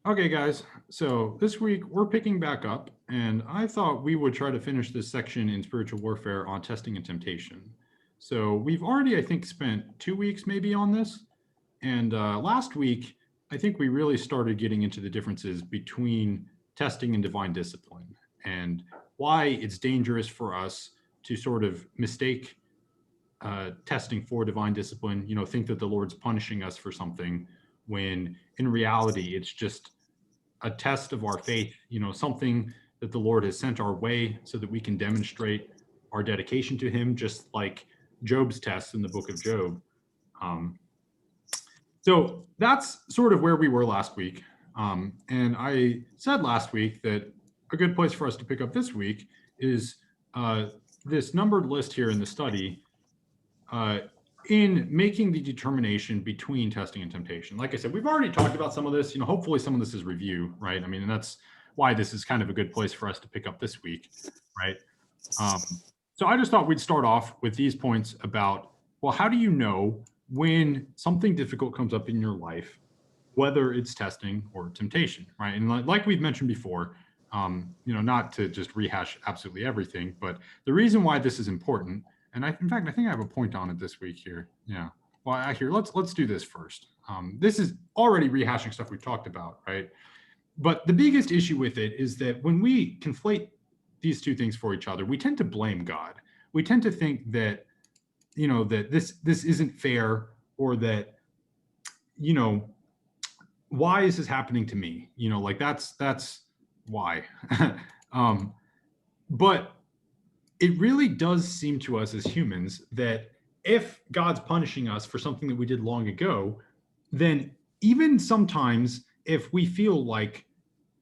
Okay, guys, so this week we're picking back up, and I thought we would try to finish this section in spiritual warfare on testing and temptation. So we've already, I think, spent 2 weeks maybe on this, and last week I think we really started getting into the differences between testing and divine discipline, and why it's dangerous for us to sort of mistake testing for divine discipline, think that the Lord's punishing us for something, when in reality it's just a test of our faith, something that the Lord has sent our way so that we can demonstrate our dedication to him, just like Job's test in the book of Job. So that's sort of where we were last week. And I said last week that a good place for us to pick up this week is this numbered list here in the study in making the determination between testing and temptation. Like I said, we've already talked about some of this, hopefully some of this is review, right? I mean, and that's why this is kind of a good place for us to pick up this week, right? So I just thought we'd start off with these points about, well, how do you know when something difficult comes up in your life, whether it's testing or temptation, right? And like we've mentioned before, not to just rehash absolutely everything, but the reason why this is important, and in fact, I think I have a point on it this week here. Yeah. Well, here, let's do this first. This is already rehashing stuff we've talked about, right? But the biggest issue with it is that when we conflate these two things for each other, we tend to blame God. We tend to think that, that this isn't fair, or that, why is this happening to me? Like that's why. But it really does seem to us as humans that if God's punishing us for something that we did long ago, then even sometimes if we feel like,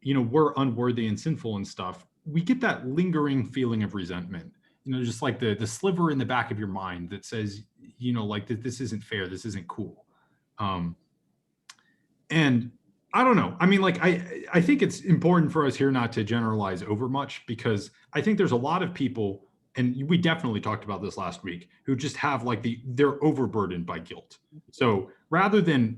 we're unworthy and sinful and stuff, we get that lingering feeling of resentment, just like the sliver in the back of your mind that says, like this isn't fair, this isn't cool. And I don't know. I mean, like, I think it's important for us here not to generalize over much, because I think there's a lot of people, and we definitely talked about this last week, who just have like they're overburdened by guilt. So rather than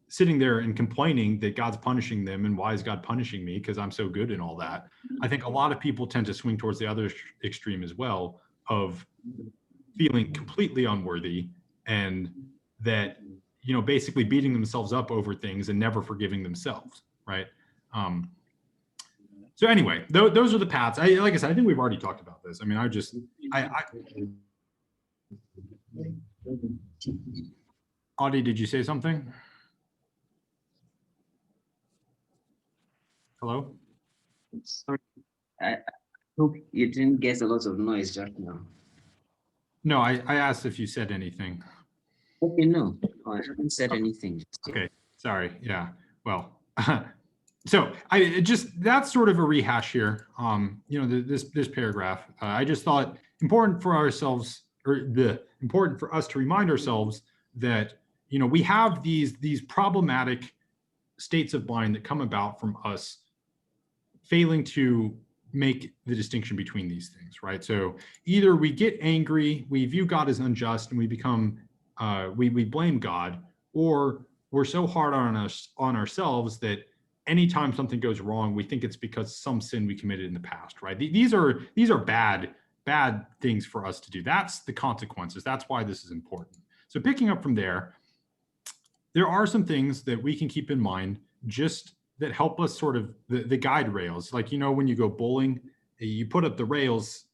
sitting there and complaining that God's punishing them and why is God punishing me because I'm so good and all that, I think a lot of people tend to swing towards the other extreme as well, of feeling completely unworthy, and that, basically beating themselves up over things and never forgiving themselves, right? So anyway, those are the paths. Like I said, I think we've already talked about this. I mean, Audie, did you say something? Hello? Sorry, I hope you didn't get a lot of noise just now. No, I asked if you said anything. Okay, no, I haven't said anything. Okay, sorry. Yeah, well, so that's sort of a rehash here. This paragraph, I just thought important for ourselves, or important for us to remind ourselves that, we have these problematic states of mind that come about from us failing to make the distinction between these things, right? So either we get angry, we view God as unjust, and we become we blame God, or we're so hard on ourselves that anytime something goes wrong, we think it's because some sin we committed in the past, right? These are bad things for us to do. That's the consequences. That's why this is important. So picking up from there are some things that we can keep in mind, just that help us sort of the guide rails. Like, when you go bowling, you put up the rails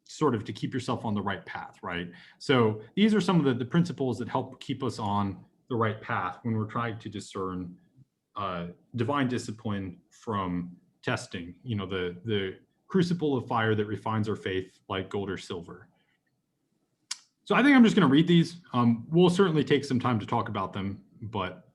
sort of to keep yourself on the right path, right? So these are some of the principles that help keep us on the right path when we're trying to discern divine discipline from testing, the crucible of fire that refines our faith like gold or silver. So I think I'm just going to read these. We'll certainly take some time to talk about them, but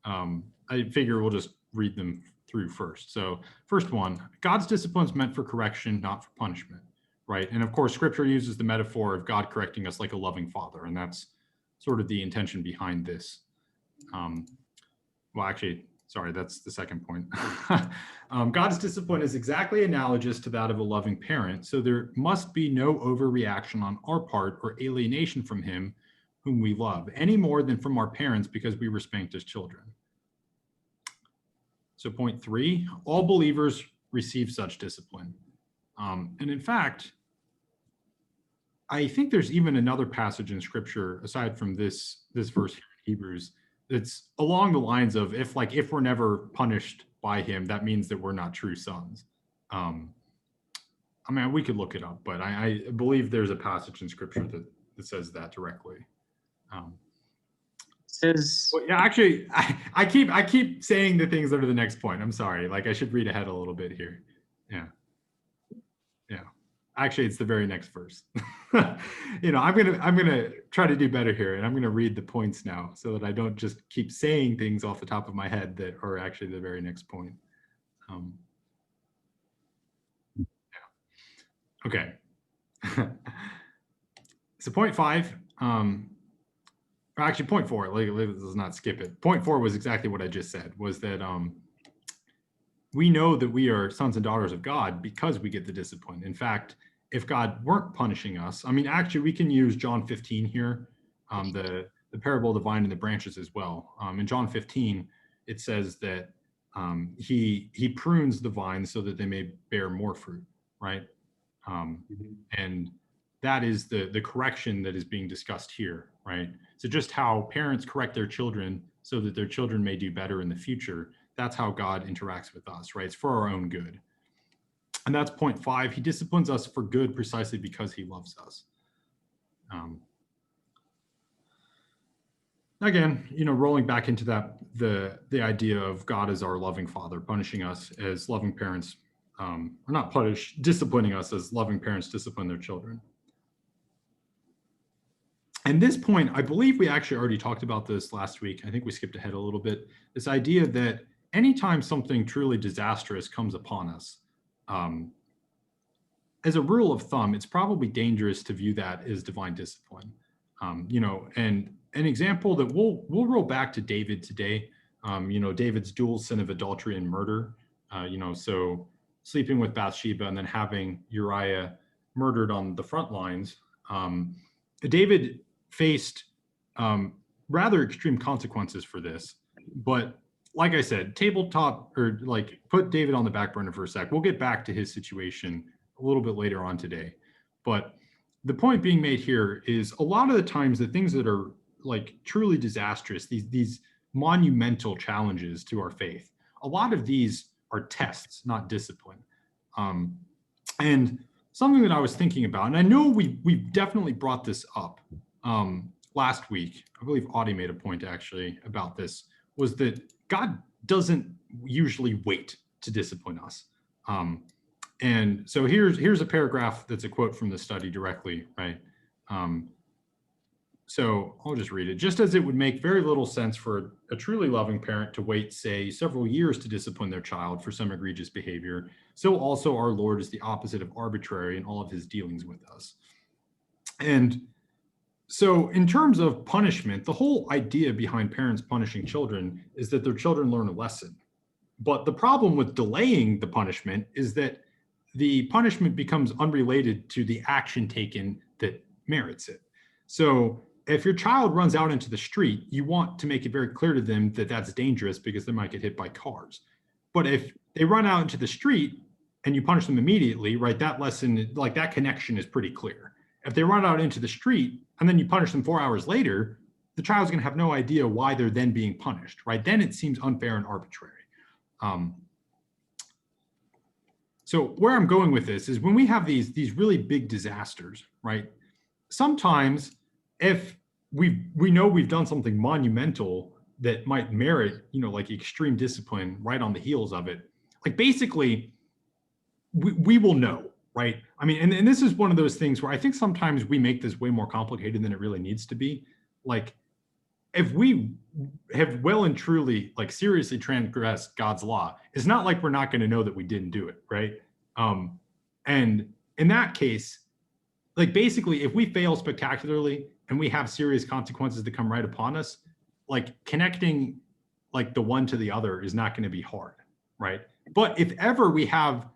I figure we'll just read them through first. So first one, God's discipline is meant for correction, not for punishment, right? And of course, scripture uses the metaphor of God correcting us like a loving father, and that's sort of the intention behind this. Well, actually, sorry, that's the second point. God's discipline is exactly analogous to that of a loving parent, so there must be no overreaction on our part or alienation from him whom we love, any more than from our parents because we were spanked as children. So point 3, all believers receive such discipline. And in fact, I think there's even another passage in scripture aside from this verse here in Hebrews that's along the lines of if we're never punished by him, that means that we're not true sons. I mean, we could look it up, but I believe there's a passage in scripture that says that directly. Says, Well, yeah, actually, I keep saying the things that are the next point. I'm sorry. Like I should read ahead a little bit here. Yeah. Actually, it's the very next verse. I'm gonna try to do better here, and I'm gonna read the points now so that I don't just keep saying things off the top of my head that are actually the very next point. Okay. So point 5, actually point 4, let's not skip it. Point 4 was exactly what I just said, was that we know that we are sons and daughters of God because we get the discipline. In fact, if God weren't punishing us, I mean, actually, we can use John 15 here, the parable of the vine and the branches as well. In John 15, it says that he prunes the vine so that they may bear more fruit, right? And that is the correction that is being discussed here, right? So just how parents correct their children so that their children may do better in the future, that's how God interacts with us, right? It's for our own good. And that's point 5. He disciplines us for good precisely because he loves us. Again, rolling back into that, the idea of God as our loving father, punishing us as loving parents, or not punish, disciplining us as loving parents discipline their children. And this point, I believe we actually already talked about this last week. I think we skipped ahead a little bit. This idea that anytime something truly disastrous comes upon us, as a rule of thumb, it's probably dangerous to view that as divine discipline. And an example that we'll roll back to David today. David's dual sin of adultery and murder. So sleeping with Bathsheba and then having Uriah murdered on the front lines. David faced rather extreme consequences for this, but like I said, put David on the back burner for a sec. We'll get back to his situation a little bit later on today. But the point being made here is a lot of the times the things that are like truly disastrous, these monumental challenges to our faith, a lot of these are tests, not discipline. And something that I was thinking about, and I know we've definitely brought this up last week, I believe Audie made a point actually about this, was that God doesn't usually wait to discipline us. And so here's a paragraph that's a quote from the study directly, right? So I'll just read it. Just as it would make very little sense for a truly loving parent to wait, say, several years to discipline their child for some egregious behavior, so also our Lord is the opposite of arbitrary in all of his dealings with us. And so in terms of punishment, the whole idea behind parents punishing children is that their children learn a lesson. But the problem with delaying the punishment is that the punishment becomes unrelated to the action taken that merits it. So if your child runs out into the street, you want to make it very clear to them that that's dangerous because they might get hit by cars. But if they run out into the street and you punish them immediately, right, that lesson, like that connection is pretty clear. If they run out into the street and then you punish them 4 hours later, the child's going to have no idea why they're then being punished, right? Then it seems unfair and arbitrary. So where I'm going with this is when we have these really big disasters, right? Sometimes if we know we've done something monumental that might merit, like extreme discipline right on the heels of it, like basically we will know, right? I mean, and this is one of those things where I think sometimes we make this way more complicated than it really needs to be. Like if we have well and truly like seriously transgressed God's law, it's not like we're not going to know that we didn't do it, right? And in that case, like basically if we fail spectacularly and we have serious consequences that come right upon us, like connecting like the one to the other is not going to be hard, right? But if ever we have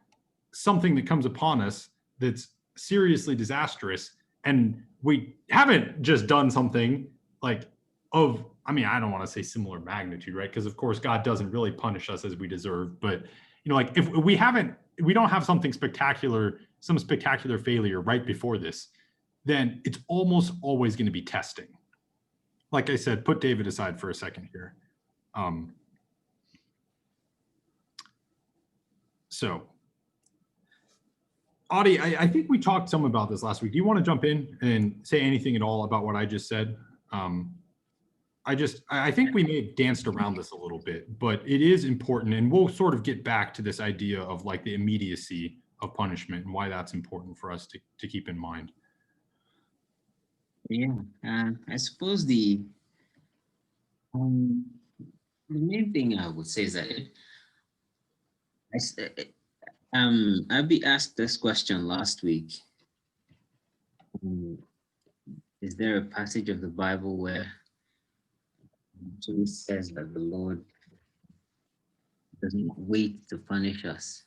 something that comes upon us that's seriously disastrous and we haven't just done something like of I mean, I don't want to say similar magnitude, right? Because of course God doesn't really punish us as we deserve, but like if we don't have something spectacular, some spectacular failure right before this, then it's almost always going to be testing. Like I said, put David aside for a second here. So Audie, I think we talked some about this last week. Do you want to jump in and say anything at all about what I just said? I think we may have danced around this a little bit, but it is important, and we'll sort of get back to this idea of like the immediacy of punishment and why that's important for us to keep in mind. Yeah, I suppose the main thing I would say is that Abby asked this question last week. Is there a passage of the Bible where it says that the Lord doesn't wait to punish us?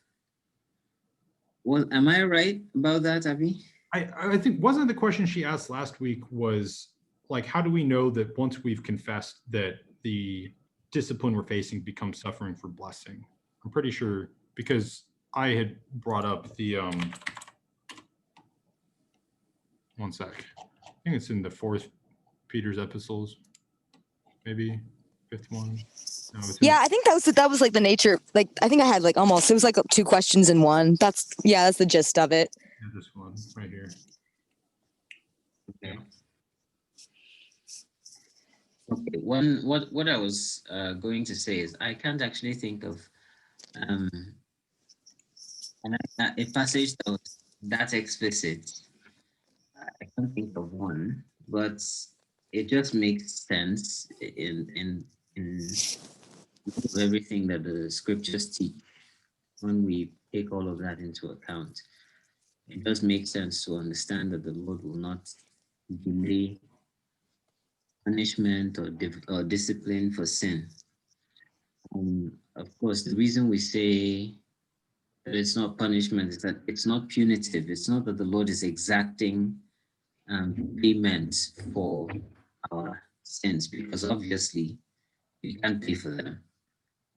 Well, am I right about that, Abby? I think, wasn't the question she asked last week was like, how do we know that once we've confessed that the discipline we're facing becomes suffering for blessing? I'm pretty sure, because I had brought up the, one sec. I think it's in the 4th Peter's epistles, maybe 5th one. No, yeah, I think that was like the nature. Like, I think I had like almost, it was like 2 questions in one. That's the gist of it. Yeah, this one right here. Okay. Okay. What I was going to say is I can't actually think of a passage that was that explicit. I can't think of one, but it just makes sense in everything that the scriptures teach when we take all of that into account. It does make sense to understand that the Lord will not delay punishment or discipline for sin. Of course, the reason we say that it's not punishment is that it's not punitive. It's not that the Lord is exacting payment for our sins, because obviously we can't pay for them.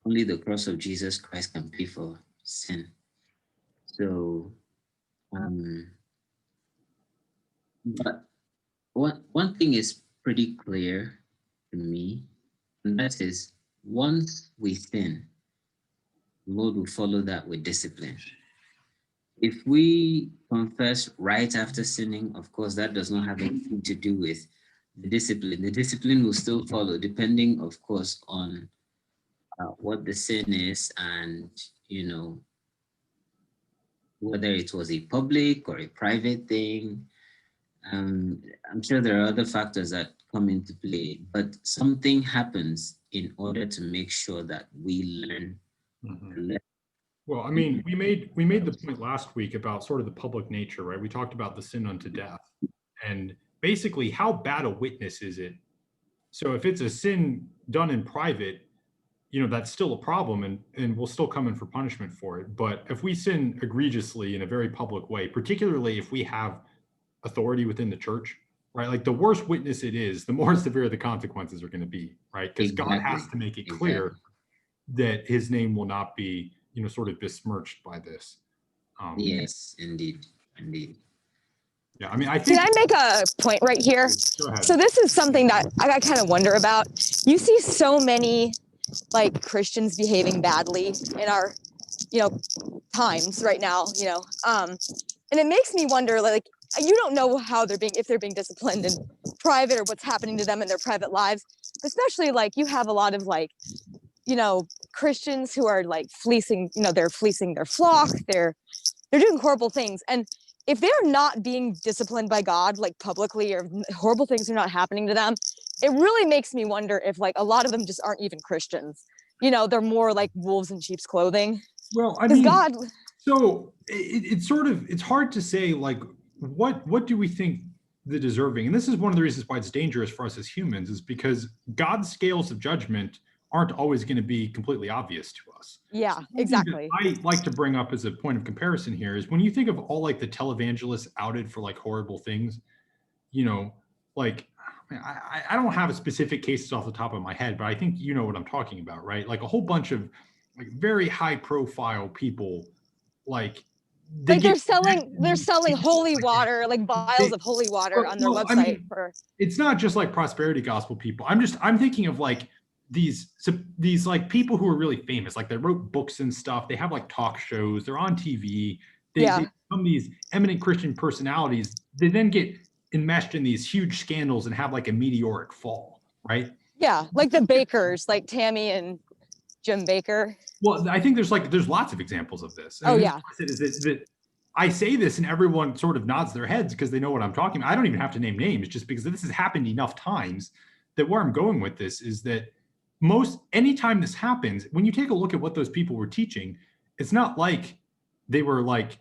Only the cross of Jesus Christ can pay for sin. So, but one thing is pretty clear to me, and that is once we sin, the Lord will follow that with discipline. If we confess right after sinning, of course, that does not have anything to do with the discipline. The discipline will still follow, depending, of course, on what the sin is and, whether it was a public or a private thing. I'm sure there are other factors that come into play, but something happens in order to make sure that we learn. Well, I mean, we made the point last week about sort of the public nature, right? We talked about the sin unto death, and basically how bad a witness is it? So if it's a sin done in private, that's still a problem, and we'll still come in for punishment for it. But if we sin egregiously in a very public way, particularly if we have authority within the church, right? Like the worse witness it is, the more severe the consequences are going to be, right? Because God has to make it clear that his name will not be, sort of besmirched by this. Yes, indeed. Yeah, I mean, I think. Can I make a point right here? Go ahead. So this is something that I kind of wonder about. You see so many like Christians behaving badly in our, times right now, and it makes me wonder, like, you don't know how if they're being disciplined in private or what's happening to them in their private lives, especially like you have a lot of like, Christians who are like fleecing, they're fleecing their flock, they're doing horrible things. And if they're not being disciplined by God, like publicly, or horrible things are not happening to them, it really makes me wonder if like a lot of them just aren't even Christians. They're more like wolves in sheep's clothing. Well, I mean, God. So it's hard to say, like, what do we think the deserving? And this is one of the reasons why it's dangerous for us as humans, is because God's scales of judgment aren't always going to be completely obvious to us. Yeah, so exactly. I like to bring up as a point of comparison here is when you think of all like the televangelists outed for like horrible things, like, I don't have a specific cases off the top of my head, but I think you know what I'm talking about, right? Like a whole bunch of like very high profile people, like they Like get they're selling holy water, like vials they, of holy water on their well, I website mean, for. it's not just like prosperity gospel people. I'm thinking of like these like people who are really famous, like they wrote books and stuff. They have like talk shows. They're on TV. They Yeah. become these eminent Christian personalities. They then get enmeshed in these huge scandals and have like a meteoric fall, right? Yeah, like the bakers, like Tammy and Jim Baker. Well, I think there's lots of examples of this. Oh, And yeah. is that I say this and everyone sort of nods their heads because they know what I'm talking about. I don't even have to name names just because this has happened enough times that where I'm going with this is that anytime this happens, when you take a look at what those people were teaching, it's not like they were like,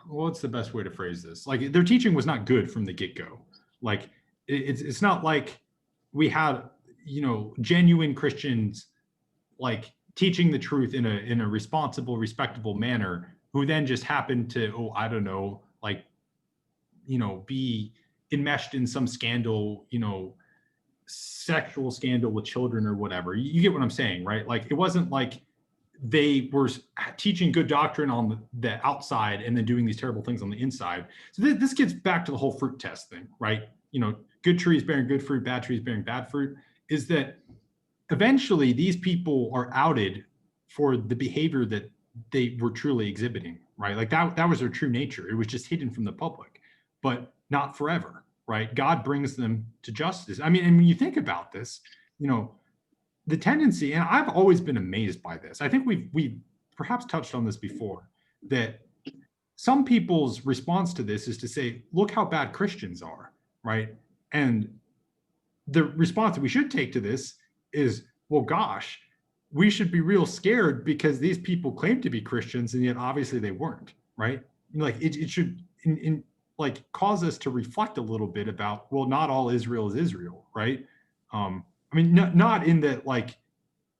what's the best way to phrase this? Like their teaching was not good from the get-go. Like it's not like we had, genuine Christians like teaching the truth in a responsible, respectable manner, who then just happened to, I don't know, like, be enmeshed in some scandal, sexual scandal with children or whatever. You get what I'm saying, right? Like it wasn't like they were teaching good doctrine on the outside and then doing these terrible things on the inside. So this gets back to the whole fruit test thing, right? Good trees bearing good fruit, bad trees bearing bad fruit, is that eventually these people are outed for the behavior that they were truly exhibiting, right? Like that was their true nature. It was just hidden from the public, but not forever, right? God brings them to justice. I mean, and when you think about this, the tendency, and I've always been amazed by this. I think we've perhaps touched on this before, that some people's response to this is to say, look how bad Christians are, right? And the response that we should take to this is, well, gosh, we should be real scared because these people claim to be Christians and yet obviously they weren't, right? Like it should like cause us to reflect a little bit about, well, not all Israel is Israel, right? I mean, not in that like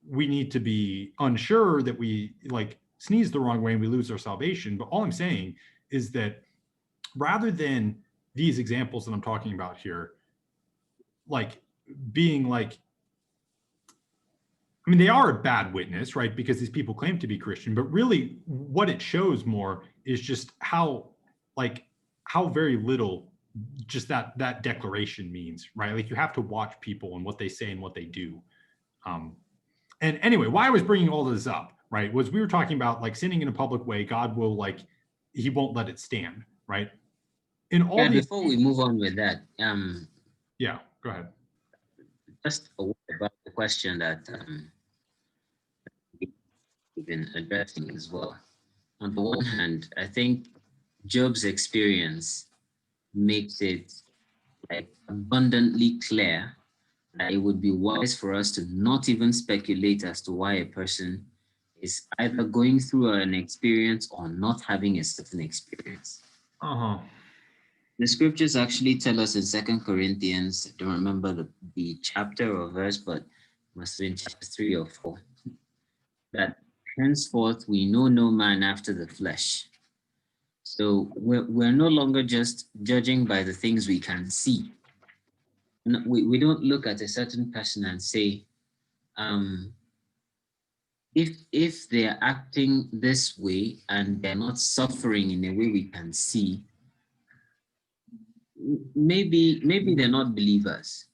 we need to be unsure that we like sneeze the wrong way and we lose our salvation, but all I'm saying is that rather than these examples that I'm talking about here, like being like, I mean, they are a bad witness, right? Because these people claim to be Christian, but really what it shows more is just how very little just that declaration means, right? Like you have to watch people and what they say and what they do. And anyway, why I was bringing all this up, right, was we were talking about like sinning in a public way, God will he won't let it stand, right? In all before we move on with that, yeah, go ahead. Just a word about the question that we've been addressing as well. On the one hand, I think Job's experience makes it like abundantly clear that it would be wise for us to not even speculate as to why a person is either going through an experience or not having a certain experience. The scriptures actually tell us in 2 Corinthians, I don't remember the chapter or verse, but it must have been chapter 3 or 4, that henceforth we know no man after the flesh. So we're no longer just judging by the things we can see. We don't look at a certain person and say, if they're acting this way and they're not suffering in a way we can see, maybe they're not believers,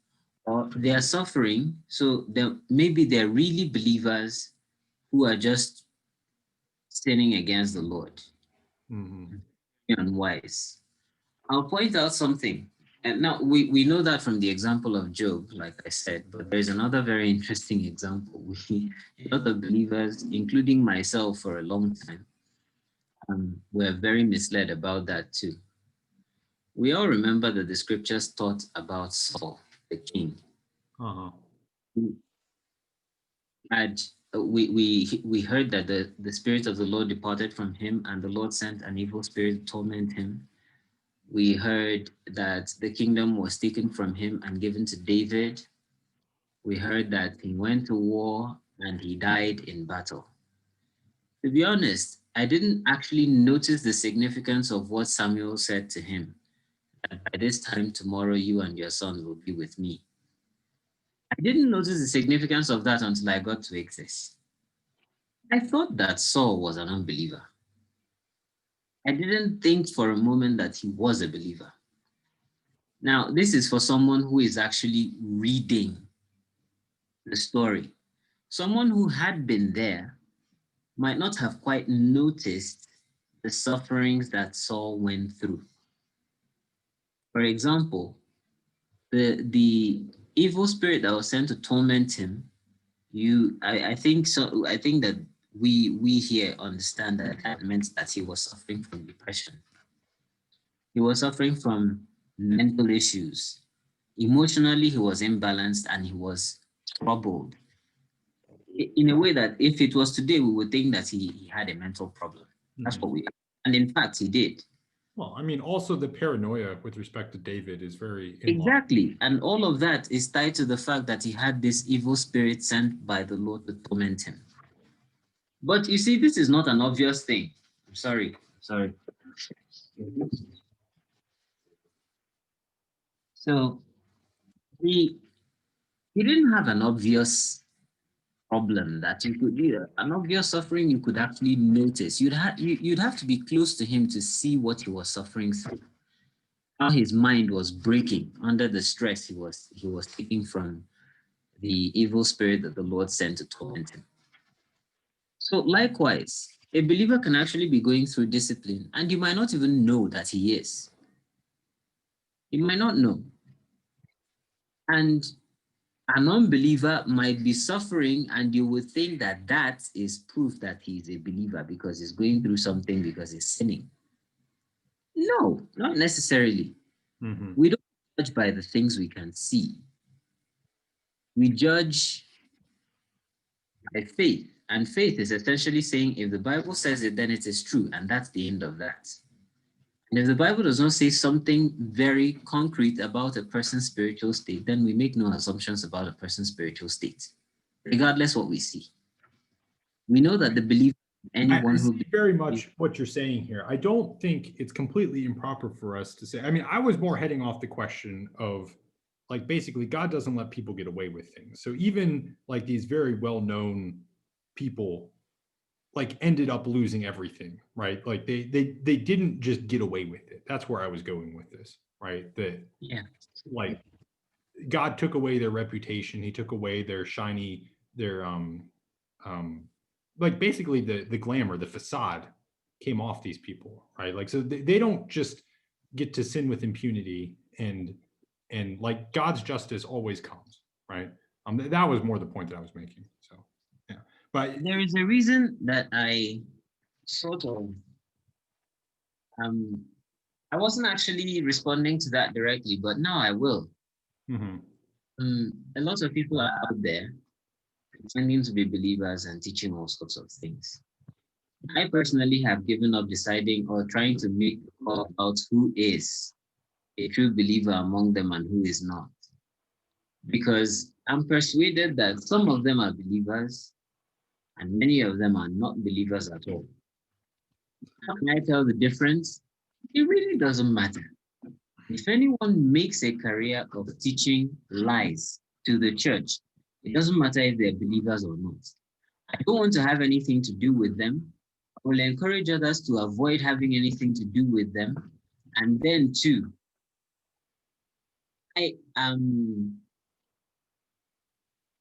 or they are suffering, so maybe they're really believers who are just sinning against the Lord. Unwise. I'll point out something. And now we know that from the example of Job, like I said, but there's another very interesting example. A lot of believers, including myself for a long time, were very misled about that too. We all remember that the scriptures taught about Saul, the king. We heard that the Spirit of the Lord departed from him and the Lord sent an evil spirit to torment him. We heard that the kingdom was taken from him and given to David. We heard that he went to war and he died in battle. To be honest, I didn't actually notice the significance of what Samuel said to him, that by this time tomorrow you and your son will be with me. I didn't notice the significance of that until I got to Exodus. I thought that Saul was an unbeliever. I didn't think for a moment that he was a believer. Now, this is for someone who is actually reading the story. Someone who had been there might not have quite noticed the sufferings that Saul went through. For example, the evil spirit that was sent to torment him, I think that we here understand that meant that he was suffering from depression. He was suffering from mental issues. Emotionally, he was imbalanced and he was troubled in a way that if it was today, we would think that he had a mental problem. That's what and in fact, he did. Well, I mean, also the paranoia with respect to David is very exactly, and all of that is tied to the fact that he had this evil spirit sent by the Lord to torment him. But you see, this is not an obvious thing. I'm sorry. So he didn't have an obvious problem that you could, an obvious suffering you could actually notice. You'd have to be close to him to see what he was suffering through, how his mind was breaking under the stress he was taking from the evil spirit that the Lord sent to torment him. So likewise, a believer can actually be going through discipline and you might not even know that he is. You might not know. And an unbeliever might be suffering and you would think that that is proof that he's a believer because he's going through something because he's sinning. No, not necessarily. Mm-hmm. We don't judge by the things we can see. We judge by faith. And faith is essentially saying if the Bible says it, then it is true. And that's the end of that. And if the Bible does not say something very concrete about a person's spiritual state, then we make no assumptions about a person's spiritual state, regardless what we see. We know that the believer, anyone who very much what you're saying here. I don't think it's completely improper for us to say. I mean, I was more heading off the question of, like, basically God doesn't let people get away with things. So even like these very well-known people, like, ended up losing everything, right? Like they didn't just get away with it. That's where I was going with this, right? That like God took away their reputation. He took away their shiny, their like basically the glamour, the facade came off these people, right? Like, so they don't just get to sin with impunity, and like God's justice always comes, right? That was more the point that I was making. So yeah, but there is a reason that I sort of I wasn't actually responding to that directly, but now I will. A lot of people are out there pretending to be believers and teaching all sorts of things. I personally have given up deciding or trying to make a call about who is a true believer among them and who is not. Because I'm persuaded that some of them are believers and many of them are not believers at all. How can I tell the difference? It really doesn't matter. If anyone makes a career of teaching lies to the church, it doesn't matter if they're believers or not. I don't want to have anything to do with them. I will encourage others to avoid having anything to do with them. And then too, I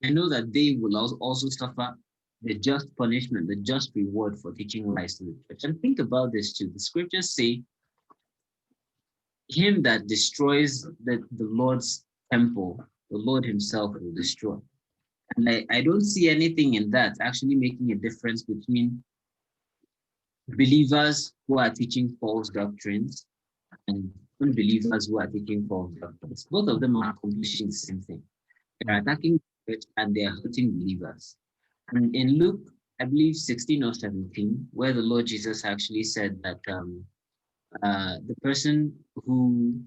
know that they will also suffer the just punishment, the just reward for teaching lies to the church. And think about this too. The scriptures say, him that destroys the Lord's temple, the Lord himself will destroy. And I don't see anything in that actually making a difference between believers who are teaching false doctrines and unbelievers who are teaching false doctrines. Both of them are accomplishing the same thing. They're attacking the church and they're hurting believers. And in Luke, I believe 16 or 17, where the Lord Jesus actually said that the person who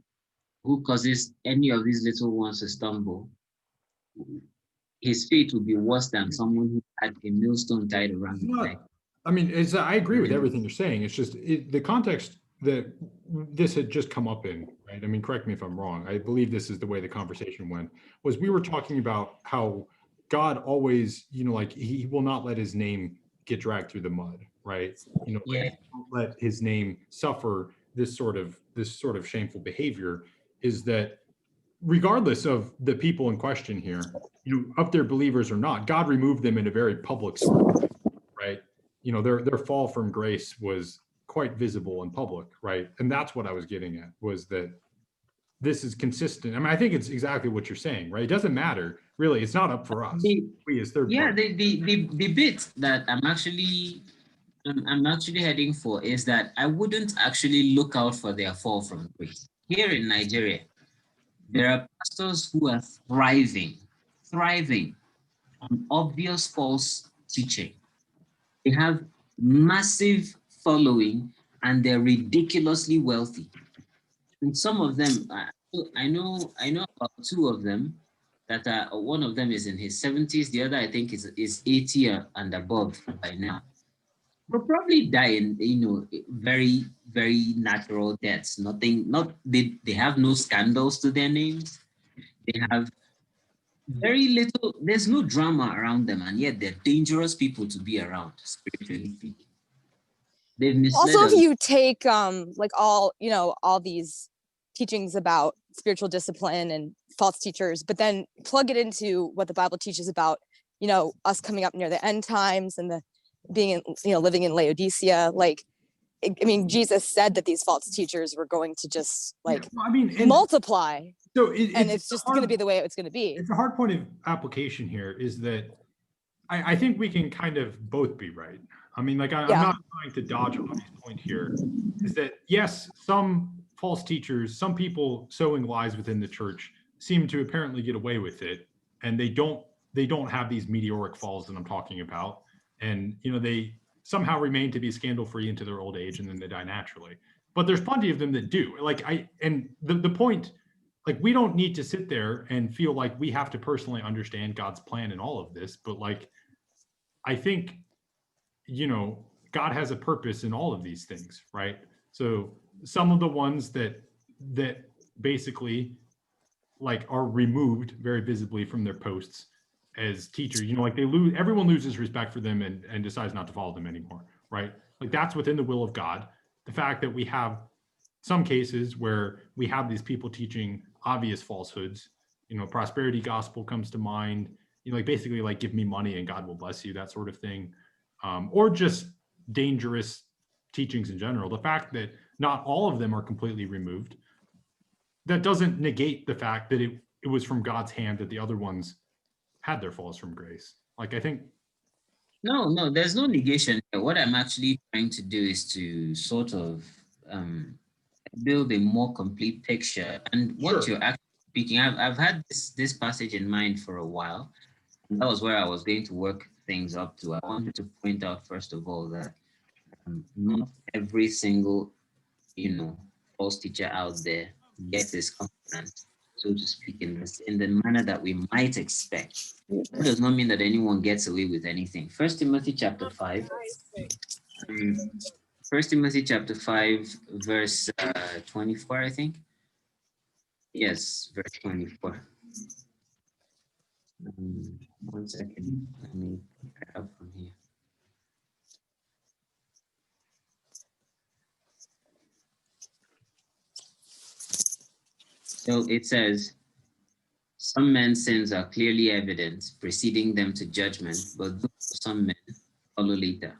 causes any of these little ones to stumble, his fate will be worse than someone who had a millstone tied around his neck. I mean, I agree with everything you're saying. It's just the context that this had just come up in, right? I mean, correct me if I'm wrong. I believe this is the way the conversation went, was we were talking about how God always, like he will not let his name get dragged through the mud, right? Like, Yeah. he won't let his name suffer this sort of shameful behavior, is that regardless of the people in question here, up there believers or not, God removed them in a very public sort of way, right? Their fall from grace was quite visible and public, right? And that's what I was getting at, was that this is consistent. I mean, I think it's exactly what you're saying, right? It doesn't matter, really. It's not up for us. We as third Yeah, party. the bit that I'm actually heading for is that I wouldn't actually look out for their fall from grace. Here in Nigeria, there are pastors who are thriving on obvious false teaching. They have massive following and they're ridiculously wealthy. And some of them, I know about two of them that are, one of them is in his 70s, the other I think is 80 and above by now. Will probably die in, very, very natural deaths. They have no scandals to their names. They have very little, there's no drama around them, and yet they're dangerous people to be around, spiritually speaking. They've misled Also, if us. you take like all these teachings about spiritual discipline and false teachers, but then plug it into what the Bible teaches about us coming up near the end times and the being living in Laodicea, like I mean, Jesus said that these false teachers were going to just multiply, so it's just going to be the way it's going to be. It's a hard point of application here, is that I think we can kind of both be right. I mean, like, I'm not trying to dodge on this point here, is that yes, some false teachers, some people sowing lies within the church seem to apparently get away with it, and they don't have these meteoric falls that I'm talking about, and they somehow remain to be scandal free into their old age, and then they die naturally. But there's plenty of them that do. The point, like, we don't need to sit there and feel like we have to personally understand God's plan in all of this, but like, I think God has a purpose in all of these things, right? So some of the ones that basically like are removed very visibly from their posts as teachers, like everyone loses respect for them and decides not to follow them anymore, right? Like, that's within the will of God. The fact that we have some cases where we have these people teaching obvious falsehoods, prosperity gospel comes to mind, like basically like, give me money and God will bless you, that sort of thing. Or just dangerous teachings in general. The fact that not all of them are completely removed, that doesn't negate the fact that it was from God's hand that the other ones had their falls from grace. Like, I think. No, there's no negation. What I'm actually trying to do is to sort of build a more complete picture. And what you're actually speaking, I've had this passage in mind for a while. That was where I was going to work things up to. I wanted to point out, first of all, that not every single, false teacher out there gets this confidence, so to speak, in the manner that we might expect. That does not mean that anyone gets away with anything. 1 Timothy chapter 5. 1 Timothy chapter 5, verse 24, I think. Yes, verse 24. 1 second. Let me pick it up from here. So it says, some men's sins are clearly evident, preceding them to judgment, but those of some men follow later.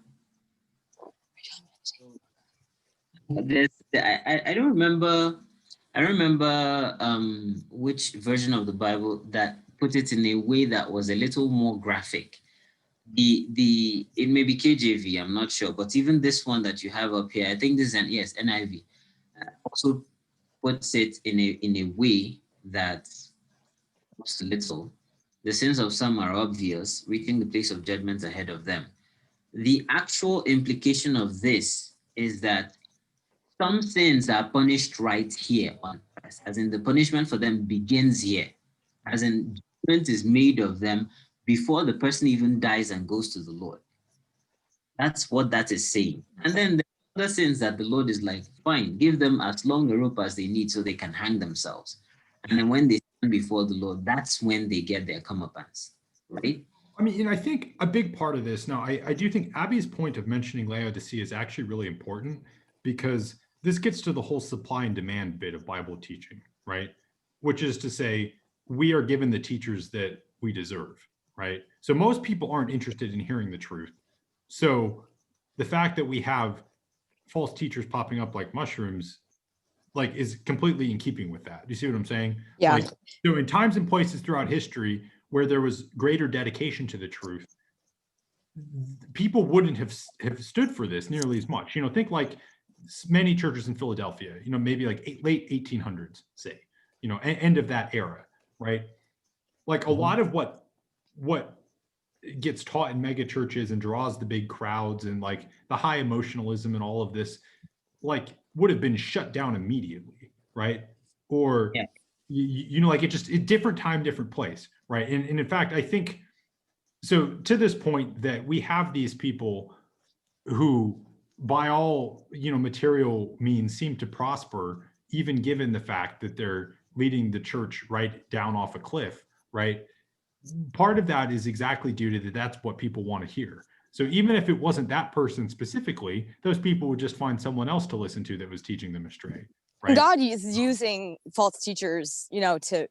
I don't remember. I remember which version of the Bible that put it in a way that was a little more graphic. It may be KJV, I'm not sure, but even this one that you have up here, I think this is NIV, also puts it in a way that a little. The sins of some are obvious, reaching the place of judgment ahead of them. The actual implication of this is that some sins are punished right here on earth, as in the punishment for them begins here, as in judgment is made of them before the person even dies and goes to the Lord. That's what that is saying. And then other sins that the Lord is like, fine, give them as long a rope as they need so they can hang themselves. And then when they stand before the Lord, that's when they get their comeuppance, right? I mean, and I think a big part of this, now, I do think Abby's point of mentioning Laodicea is actually really important, because this gets to the whole supply and demand bit of Bible teaching, right? Which is to say, we are given the teachers that we deserve, right? So most people aren't interested in hearing the truth. So the fact that we have false teachers popping up like mushrooms, like, is completely in keeping with that. Do you see what I'm saying? Yeah. Like, so in times and places throughout history where there was greater dedication to the truth, people wouldn't have stood for this nearly as much. You know, think like many churches in Philadelphia, you know, maybe like late 1800s, say, you know, end of that era, right? Like a lot of what gets taught in mega churches and draws the big crowds and like the high emotionalism and all of this, like, would have been shut down immediately, right? Or Yeah. you know, like, it different time, different place, right? And in fact, I think so, to this point, that we have these people who, by all, you know, material means, seem to prosper, even given the fact that they're leading the church right down off a cliff, right? Part of that is exactly due to that. That's what people want to hear. So even if it wasn't that person specifically, those people would just find someone else to listen to that was teaching them astray, right? God is using false teachers, you know, to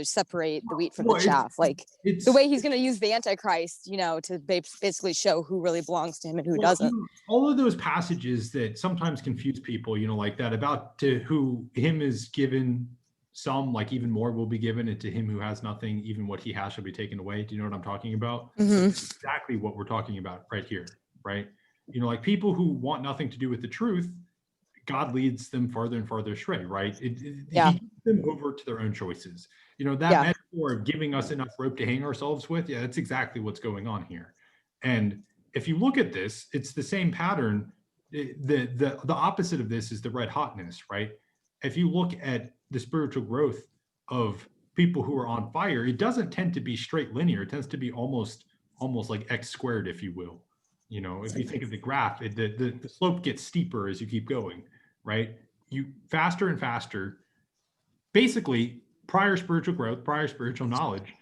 separate the wheat from Well, the chaff. Like it's the way he's going to use the Antichrist, you know, to basically show who really belongs to him and who well, doesn't. you know, all of those passages that sometimes confuse people, you know, like that, about to who him is given some, like even more will be given, and to him who has nothing, even what he has shall be taken away. Do you know what I'm talking about? Mhm. That's exactly what we're talking about right here, right? You know, like people who want nothing to do with the truth, God leads them farther and farther astray, right? Yeah. He gives them over to their own choices. You know, that Yeah. metaphor of giving us enough rope to hang ourselves with, yeah, that's exactly what's going on here. And if you look at this, it's the same pattern. The opposite of this is the red hotness, right? If you look at the spiritual growth of people who are on fire, it doesn't tend to be straight linear. It tends to be almost like x squared, if you will. You know, if you think of the graph, the slope gets steeper as you keep going, right? You faster and faster. Basically, prior spiritual growth, prior spiritual knowledge,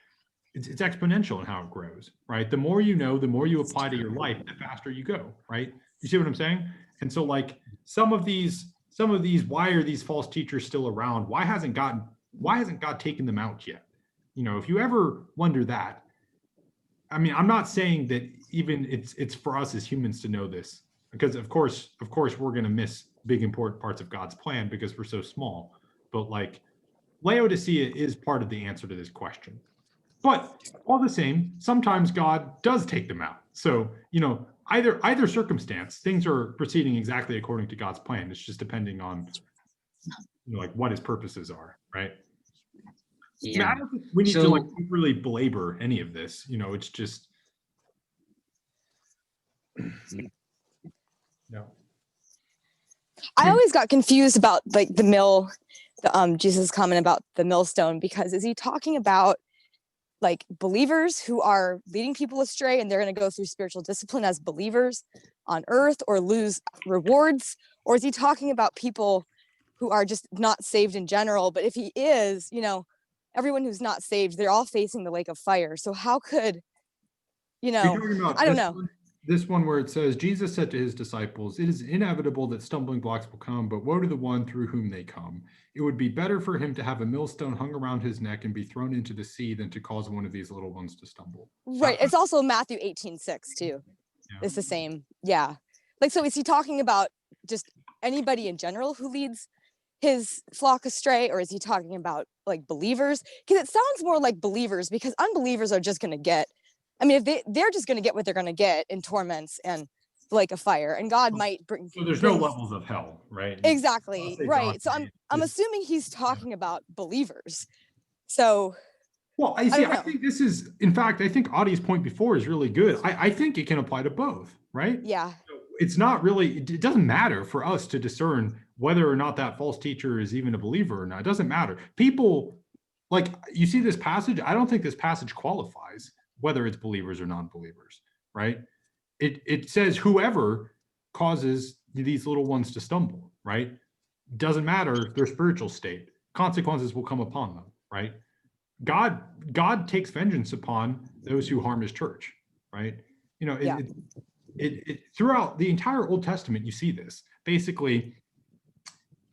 it's exponential in how it grows, right? The more you know, the more you apply to your life, the faster you go, right? You see what I'm saying? And so, like, some of these, why are these false teachers still around? Why hasn't God taken them out yet? You know, if you ever wonder that, I mean, I'm not saying that even it's for us as humans to know this, because of course we're going to miss big important parts of God's plan because we're so small. But like, Laodicea is part of the answer to this question. But all the same, sometimes God does take them out. So, you know, either circumstance, things are proceeding exactly according to God's plan. It's just depending on, you know, like what his purposes are, right? I mean, I don't think we need to like really belabor any of this. You know, it's just, no. I always got confused about like the mill, Jesus' comment about the millstone, because is he talking about like believers who are leading people astray and they're going to go through spiritual discipline as believers on earth or lose rewards? Or is he talking about people who are just not saved in general? But if he is, you know, everyone who's not saved, they're all facing the lake of fire. So how could, you know, I don't know. This one where it says, Jesus said to his disciples, it is inevitable that stumbling blocks will come, but woe to the one through whom they come. It would be better for him to have a millstone hung around his neck and be thrown into the sea than to cause one of these little ones to stumble. Right. It's also Matthew 18:6 too. Yeah. It's the same. Yeah. Like, so is he talking about just anybody in general who leads his flock astray, or is he talking about like believers? Because it sounds more like believers, because unbelievers are just going to get, I mean, if they're just going to get what they're going to get in torments and like a fire, and God might bring. So there's no levels of hell, right? Exactly. Right. So I'm assuming he's talking about believers. So. Well, I think this is, in fact, I think Audie's point before is really good. I think it can apply to both, right? Yeah. So it's not really, it doesn't matter for us to discern whether or not that false teacher is even a believer or not. It doesn't matter. People, like, you see this passage, I don't think this passage qualifies whether it's believers or non-believers, right? It says whoever causes these little ones to stumble, right? Doesn't matter their spiritual state. Consequences will come upon them, right? God takes vengeance upon those who harm his church, right? You know, Yeah. throughout the entire Old Testament, you see this. Basically,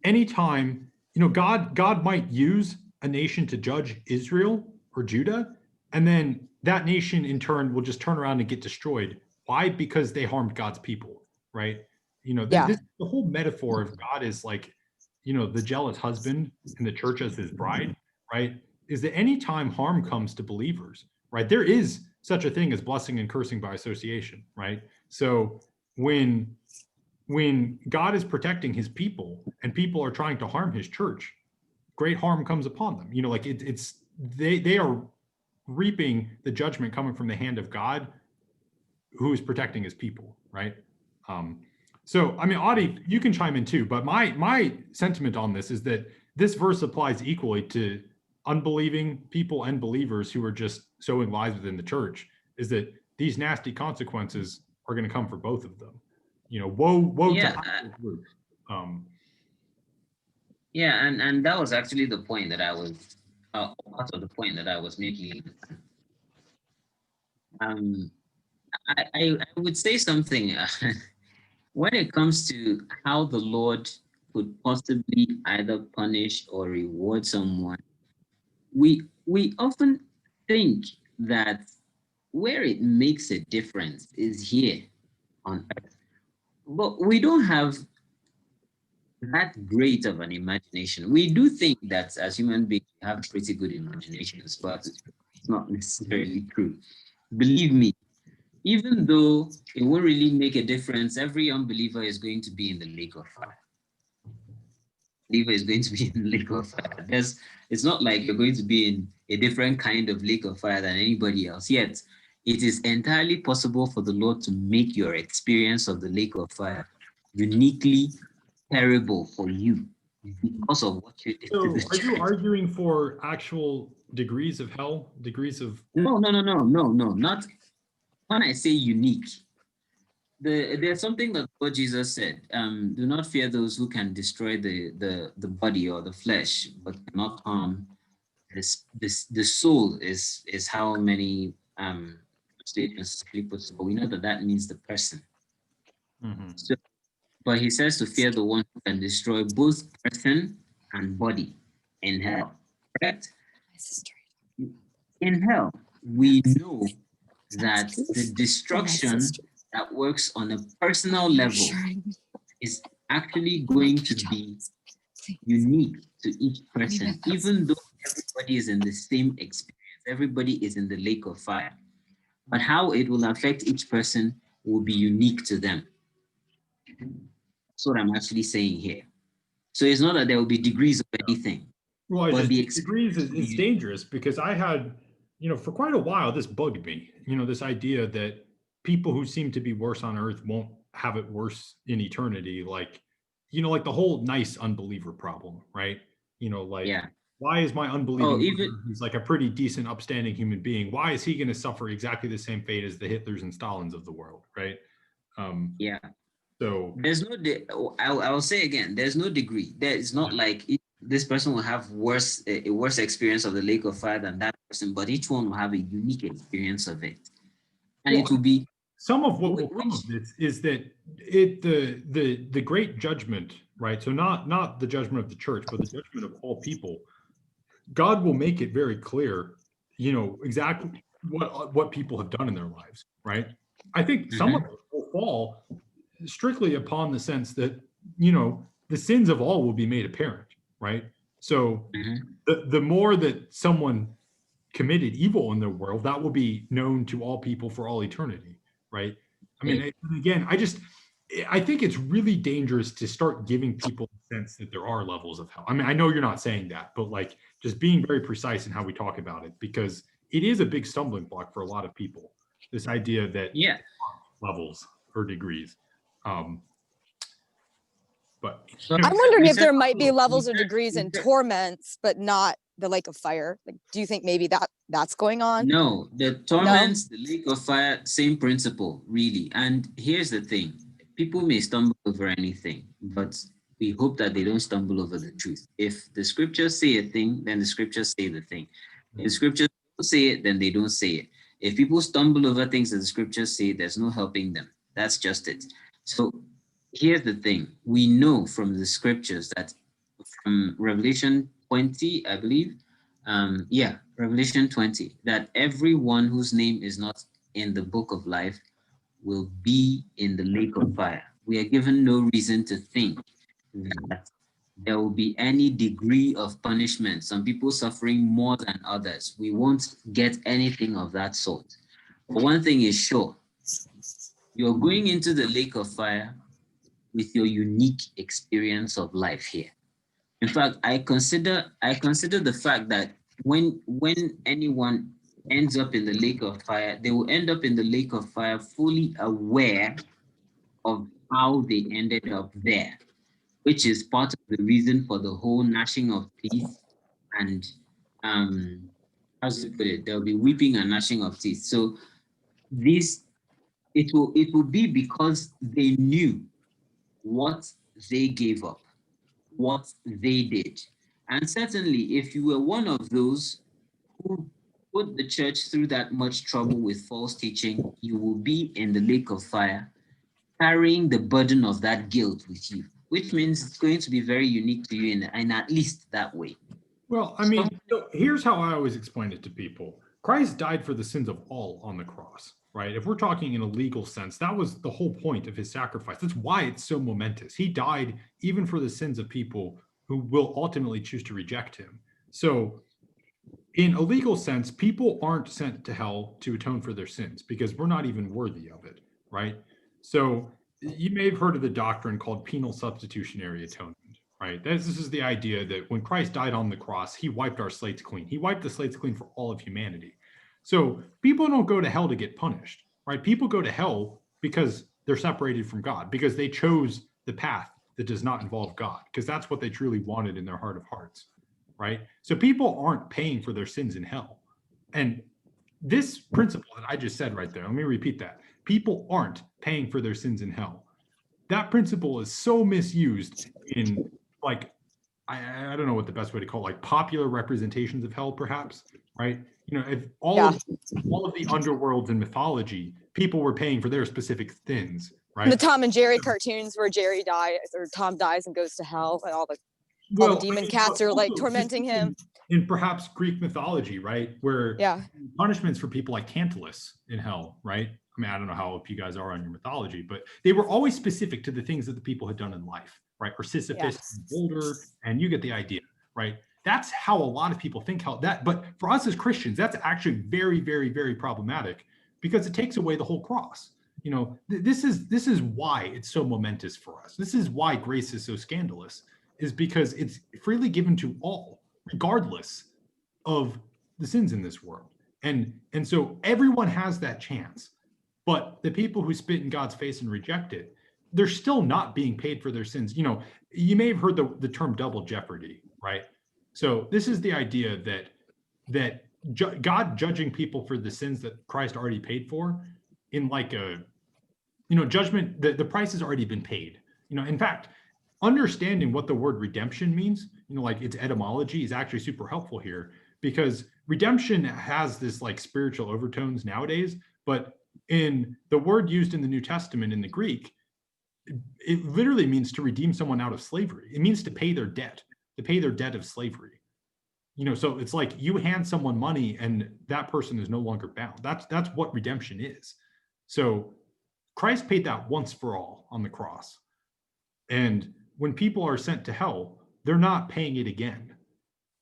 anytime, you know, God might use a nation to judge Israel or Judah, and then that nation in turn will just turn around and get destroyed. Why? Because they harmed God's people, right? You know, Yeah. the whole metaphor of God is like, you know, the jealous husband and the church as his bride, right? Is that anytime harm comes to believers, right, there is such a thing as blessing and cursing by association, right? So when God is protecting his people and people are trying to harm his church, great harm comes upon them. You know, like they are reaping the judgment coming from the hand of God, who is protecting his people, right? So, I mean, Audie, you can chime in too, but my sentiment on this is that this verse applies equally to unbelieving people and believers who are just sowing lies within the church, is that these nasty consequences are going to come for both of them. You know, woe Yeah, to either group. yeah, and that was actually the point that I was part of the point that I was making. I would say something when it comes to how the Lord could possibly either punish or reward someone. We often think that where it makes a difference is here on earth, but we don't have that great of an imagination. We do think that as human beings we have pretty good imaginations, but it's not necessarily true. Believe me, even though it won't really make a difference, every unbeliever is going to be in the lake of fire. Believer is going to be in the lake of fire. It's not like you're going to be in a different kind of lake of fire than anybody else. Yet, it is entirely possible for the Lord to make your experience of the lake of fire uniquely terrible for you because of what you did to So the are you church. arguing for actual degrees of hell, degrees of? No, not when I say unique. There's something that Lord Jesus said. Do not fear those who can destroy the body or the flesh, but cannot harm the soul. Is how many statements put. So we know that that means the person. Mm-hmm. So, but he says to fear the one who can destroy both person and body in hell. Correct? In hell, we know that the destruction that works on a personal level is actually going to be unique to each person, even though everybody is in the same experience, everybody is in the lake of fire. But how it will affect each person will be unique to them. That's what I'm actually saying here. So it's not that there will be degrees of anything. Well, but the degrees is dangerous, because I had, you know, for quite a while, this bugged me, you know, this idea that people who seem to be worse on earth won't have it worse in eternity. Like, you know, like the whole nice unbeliever problem, right? You know, like, Yeah. why is my unbelieving Oh, even brother, who's like a pretty decent, upstanding human being, why is he going to suffer exactly the same fate as the Hitlers and Stalins of the world, right? yeah. So There's no, I will say again, there's no degree. There is not like this person will have a worse experience of the lake of fire than that person, but each one will have a unique experience of it, and it will be. Some of what will come of this is that the great judgment, right? So not the judgment of the church, but the judgment of all people. God will make it very clear, you know, exactly what people have done in their lives, right? I think some of it will fall strictly upon the sense that, you know, the sins of all will be made apparent, right? So the more that someone committed evil in their world, that will be known to all people for all eternity, right? I mean, again, I think it's really dangerous to start giving people the sense that there are levels of hell. I mean, I know you're not saying that, but like just being very precise in how we talk about it, because it is a big stumbling block for a lot of people. This idea that levels or degrees. But I'm wondering if there might be levels or degrees in torments, but not the lake of fire. Like, do you think maybe that's going on? No, the torments, the lake of fire, same principle, really. And here's the thing. people may stumble over anything, but we hope that they don't stumble over the truth. If the scriptures say a thing, then the scriptures say the thing. If the scriptures don't say it, then they don't say it. If people stumble over things that the scriptures say, there's no helping them. That's just it. So here's the thing. We know from the scriptures that from Revelation 20, I believe, Revelation 20, that everyone whose name is not in the book of life will be in the lake of fire. We are given no reason to think that there will be any degree of punishment, some people suffering more than others. We won't get anything of that sort. But one thing is sure, you're going into the lake of fire with your unique experience of life here. In fact, I consider the fact that when anyone ends up in the lake of fire, they will end up in the lake of fire fully aware of how they ended up there, which is part of the reason for the whole gnashing of teeth and how's it put it? There'll be weeping and gnashing of teeth. So it will be because they knew what they gave up, what they did. And certainly, if you were one of those who put the church through that much trouble with false teaching, you will be in the lake of fire, carrying the burden of that guilt with you, which means it's going to be very unique to you in at least that way. Well, I mean, so here's how I always explain it to people. Christ died for the sins of all on the cross, right? If we're talking in a legal sense, that was the whole point of his sacrifice. That's why it's so momentous. He died even for the sins of people who will ultimately choose to reject him. So in a legal sense, people aren't sent to hell to atone for their sins because we're not even worthy of it, right? So you may have heard of the doctrine called penal substitutionary atonement, right? This is the idea that when Christ died on the cross, he wiped our slates clean. He wiped the slates clean for all of humanity. So people don't go to hell to get punished, right? People go to hell because they're separated from God, because they chose the path that does not involve God, because that's what they truly wanted in their heart of hearts, right? So people aren't paying for their sins in hell. And this principle that I just said right there, let me repeat that. People aren't paying for their sins in hell. That principle is so misused in, like, I don't know what the best way to call it, like popular representations of hell, perhaps, right? You know, if all of the underworlds in mythology, people were paying for their specific sins, right? The Tom and Jerry cartoons where Jerry dies or Tom dies and goes to hell, and all the demon cats are like tormenting him. In perhaps Greek mythology, right, where punishments for people like Tantalus in hell, right? I mean, I don't know how up you guys are on your mythology, but they were always specific to the things that the people had done in life, right? Or Sisyphus, and Boulder, and you get the idea, right? That's how a lot of people think how that, but for us as Christians, that's actually very, very, very problematic because it takes away the whole cross. You know, this is why it's so momentous for us. This is why grace is so scandalous, is because it's freely given to all, regardless of the sins in this world. And so everyone has that chance. But the people who spit in God's face and reject it, they're still not being paid for their sins. You know, you may have heard the term double jeopardy, right? So this is the idea that God judging people for the sins that Christ already paid for in like a, you know, judgment, the price has already been paid. You know, in fact, understanding what the word redemption means, you know, like its etymology is actually super helpful here, because redemption has this like spiritual overtones nowadays, but in the word used in the New Testament in the Greek, it literally means to redeem someone out of slavery. It means to pay their debt of slavery. You know, so it's like you hand someone money and that person is no longer bound. That's what redemption is. So Christ paid that once for all on the cross. And when people are sent to hell, they're not paying it again.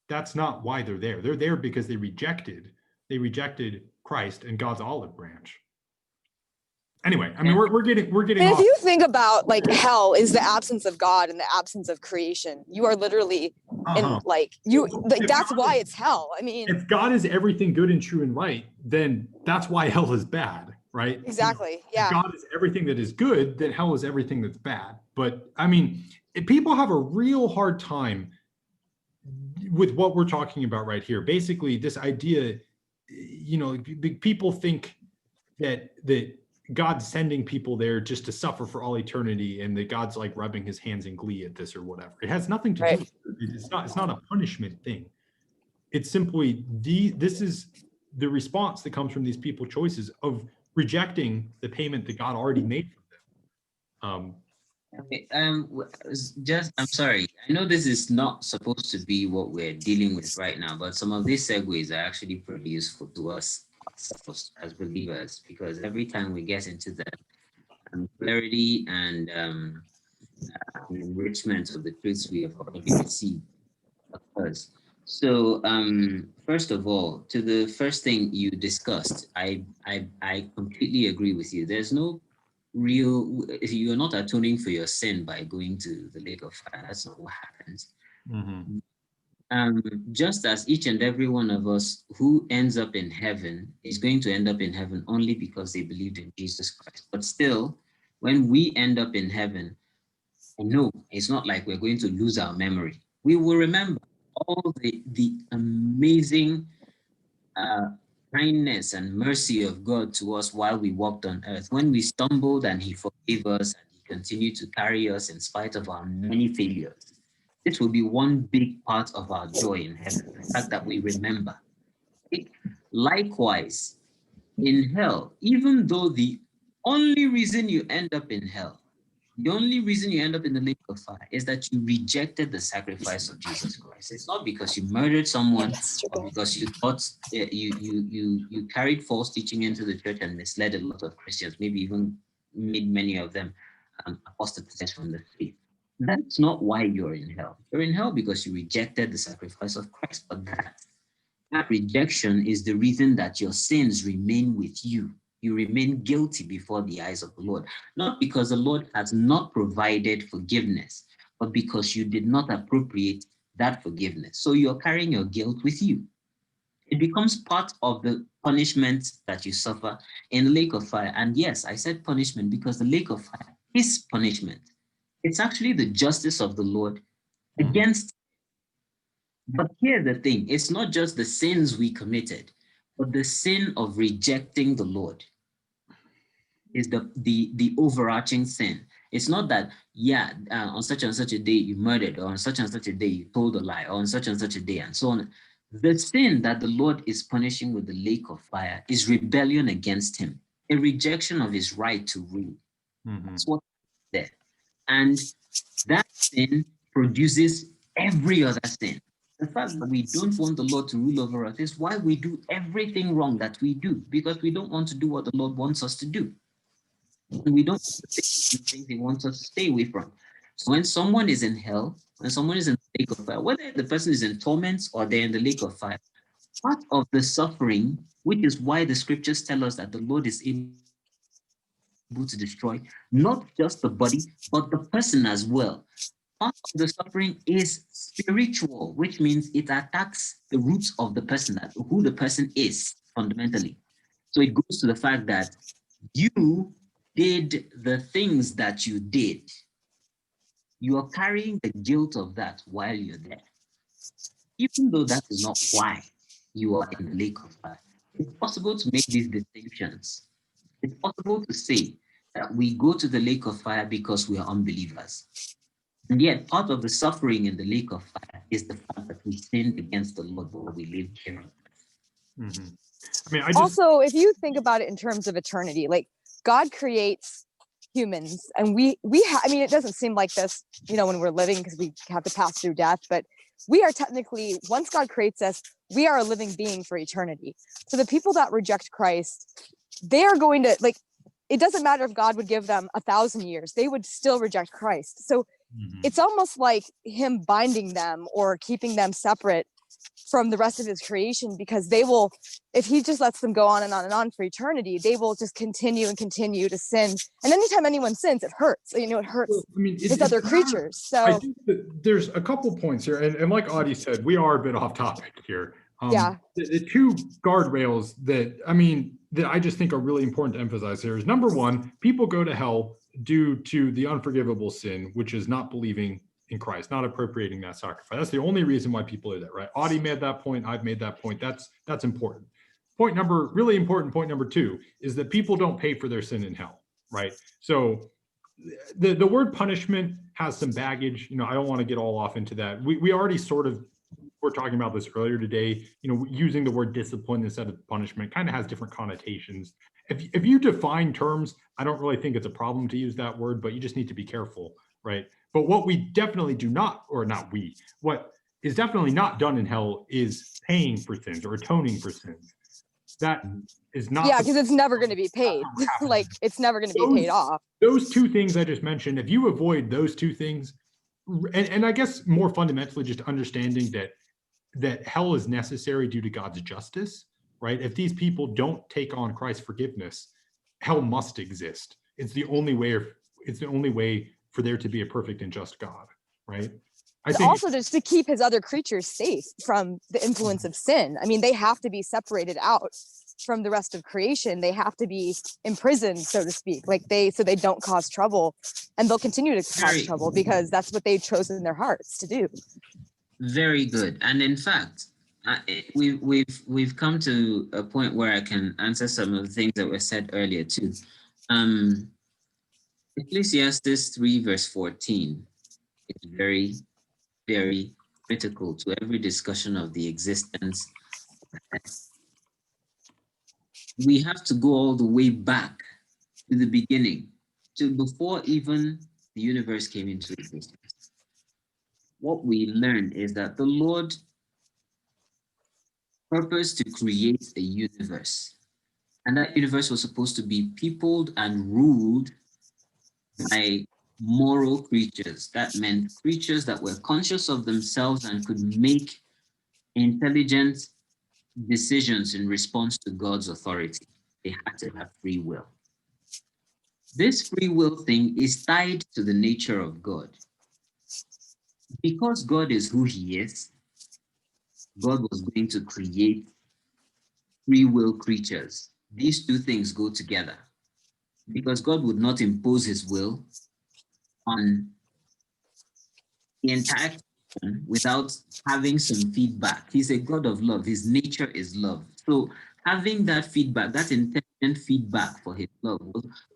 That's not why they're there. They're there because they rejected Christ and God's olive branch. Anyway, I mean, we're getting And off. if you think about like hell is the absence of God and the absence of creation, you are literally in like that's why it's hell. I mean, if God is everything good and true and right, then that's why hell is bad, right? Exactly. If God is everything that is good, then hell is everything that's bad. But I mean, if people have a real hard time with what we're talking about right here. Basically, this idea, you know, people think that God's sending people there just to suffer for all eternity, and that God's like rubbing his hands in glee at this or whatever. It has nothing to do with it. It's not a punishment thing. It's simply this is the response that comes from these people choices of rejecting the payment that God already made for them. Okay, I'm sorry. I know this is not supposed to be what we're dealing with right now, but some of these segues are actually pretty useful to us as believers, because every time we get into the clarity and enrichment of the truths we have already received occurs. So, first of all, to the first thing you discussed, I completely agree with you. There's no real, you're not atoning for your sin by going to the lake of fire. That's not what happens. Mm-hmm. Just as each and every one of us who ends up in heaven is going to end up in heaven only because they believed in Jesus Christ. But still, when we end up in heaven, no, it's not like we're going to lose our memory. We will remember all the amazing kindness and mercy of God to us while we walked on earth. When we stumbled and he forgave us and he continued to carry us in spite of our many failures. This will be one big part of our joy in heaven, the fact that we remember. Likewise, in hell, even though the only reason you end up in hell, the only reason you end up in the lake of fire is that you rejected the sacrifice of Jesus Christ. It's not because you murdered someone or because you thought you carried false teaching into the church and misled a lot of Christians, maybe even made many of them apostatize from the faith. That's not why you're in hell. You're in hell because you rejected the sacrifice of Christ. But that rejection is the reason that your sins remain with you. You remain guilty before the eyes of the Lord, not because the Lord has not provided forgiveness, but because you did not appropriate that forgiveness. So you're carrying your guilt with you. It becomes part of the punishment that you suffer in the lake of fire. And yes, I said punishment because the lake of fire is punishment. It's actually the justice of the Lord against. But here's the thing, it's not just the sins we committed, but the sin of rejecting the Lord is the overarching sin. It's not that, on such and such a day you murdered, or on such and such a day you told a lie, or on such and such a day, and so on. The sin that the Lord is punishing with the lake of fire is rebellion against him, a rejection of his right to rule. That's what's there. And that sin produces every other sin. The fact that we don't want the Lord to rule over us is why we do everything wrong that we do, because we don't want to do what the Lord wants us to do. And we don't stay the things he wants us to stay away from. So when someone is in hell, when someone is in the lake of fire, whether the person is in torments or they're in the lake of fire, part of the suffering, which is why the scriptures tell us that the Lord is able to destroy not just the body, but the person as well. Part of the suffering is spiritual, which means it attacks the roots of the person, who the person is fundamentally. So it goes to the fact that you did the things that you did. You are carrying the guilt of that while you're there. Even though that is not why you are in the lake of fire, it's possible to make these distinctions. It's possible to say that we go to the lake of fire because we are unbelievers. And yet, part of the suffering in the lake of fire is the fact that we sinned against the Lord while we lived here. I mean, also, if you think about it in terms of eternity, like God creates humans, and I mean, it doesn't seem like this, when we're living, because we have to pass through death, but we are technically, once God creates us, we are a living being for eternity. So the people that reject Christ, they are going to, it doesn't matter if God would give them 1,000 years, they would still reject Christ. So it's almost like him binding them or keeping them separate from the rest of his creation, because they will, if he just lets them go on and on and on for eternity, they will just continue and continue to sin. And anytime anyone sins, it hurts. It hurts with other creatures. So I think that there's a couple points here, and like Audie said, we are a bit off topic here. The two guardrails that I just think are really important to emphasize here is, number one, people go to hell due to the unforgivable sin, which is not believing in Christ, not appropriating that sacrifice. That's the only reason why people are there, right? Audie made that point. I've made that point. That's important. really important point number 2 is that people don't pay for their sin in hell, right? So the word punishment has some baggage. I don't want to get all off into that. We already sort of were talking about this earlier today. Using the word discipline instead of punishment kind of has different connotations. If you define terms, I don't really think it's a problem to use that word, but you just need to be careful, right? But what we definitely do not, or not we, what is definitely not done in hell is paying for sins or atoning for sins. That is not. Yeah, because it's never going to be paid. Like, it's never going to be paid off. Those 2 things I just mentioned, if you avoid those 2 things, and I guess more fundamentally, just understanding that hell is necessary due to God's justice, right? If these people don't take on Christ's forgiveness, hell must exist. It's the only way for there to be a perfect and just God, right? I think also just to keep his other creatures safe from the influence of sin. I mean, they have to be separated out from the rest of creation. They have to be imprisoned, so to speak, so they don't cause trouble, and they'll continue to cause trouble because that's what they've chosen in their hearts to do. Very good. And in fact, we've come to a point where I can answer some of the things that were said earlier too. Ecclesiastes 3 verse 14 is very, very critical to every discussion of the existence. We have to go all the way back to the beginning, to before even the universe came into existence. What we learn is that the Lord purposed to create a universe, and that universe was supposed to be peopled and ruled by moral creatures. That meant creatures that were conscious of themselves and could make intelligent decisions in response to God's authority. They had to have free will. This free will thing is tied to the nature of God. Because God is who he is, God was going to create free will creatures. These 2 things go together, because God would not impose his will on the entire creation without having some feedback. He's a God of love. His nature is love. So having that feedback, that intelligent feedback for his love,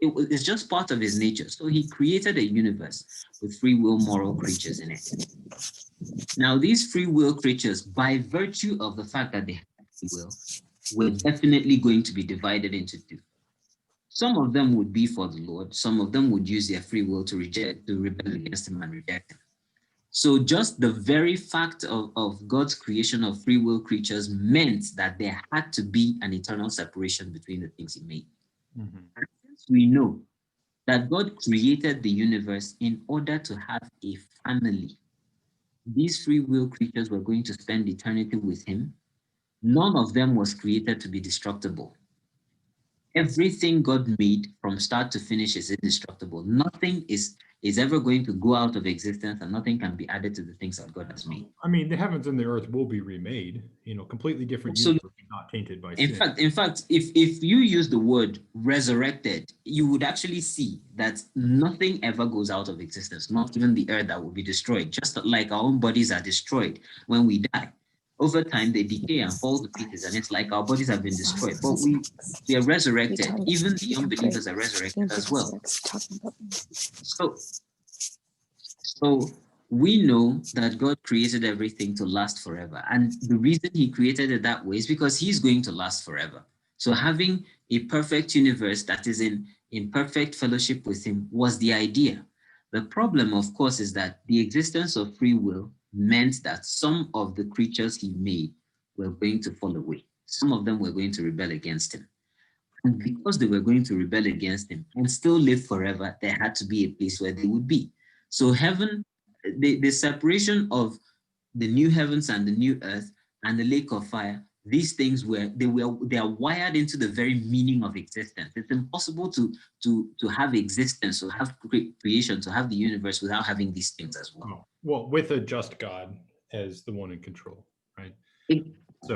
it's just part of his nature. So he created a universe with free will moral creatures in it. Now, these free will creatures, by virtue of the fact that they have free will, were definitely going to be divided into 2. Some of them would be for the Lord. Some of them would use their free will to rebel against him and reject him. So just the very fact of God's creation of free will creatures meant that there had to be an eternal separation between the things he made. Mm-hmm. And since we know that God created the universe in order to have a family, these free will creatures were going to spend eternity with him. None of them was created to be destructible. Everything God made from start to finish is indestructible. Nothing is ever going to go out of existence, and nothing can be added to the things that God has made. I mean, the heavens and the earth will be remade, completely different universe, not tainted by sin. In fact, if you use the word resurrected, you would actually see that nothing ever goes out of existence, not even the earth that will be destroyed, just like our own bodies are destroyed when we die. Over time, they decay and fall to pieces, and it's like our bodies have been destroyed. But we are resurrected. Even the unbelievers are resurrected as well. So we know that God created everything to last forever. And the reason he created it that way is because he's going to last forever. So having a perfect universe that is in perfect fellowship with him was the idea. The problem, of course, is that the existence of free will meant that some of the creatures he made were going to fall away. Some of them were going to rebel against him. And because they were going to rebel against him and still live forever, there had to be a place where they would be. So heaven, the separation of the new heavens and the new earth and the lake of fire, these things they are wired into the very meaning of existence. It's impossible to have existence, to have creation, to have the universe without having these things as well. Well, with a just God as the one in control, right?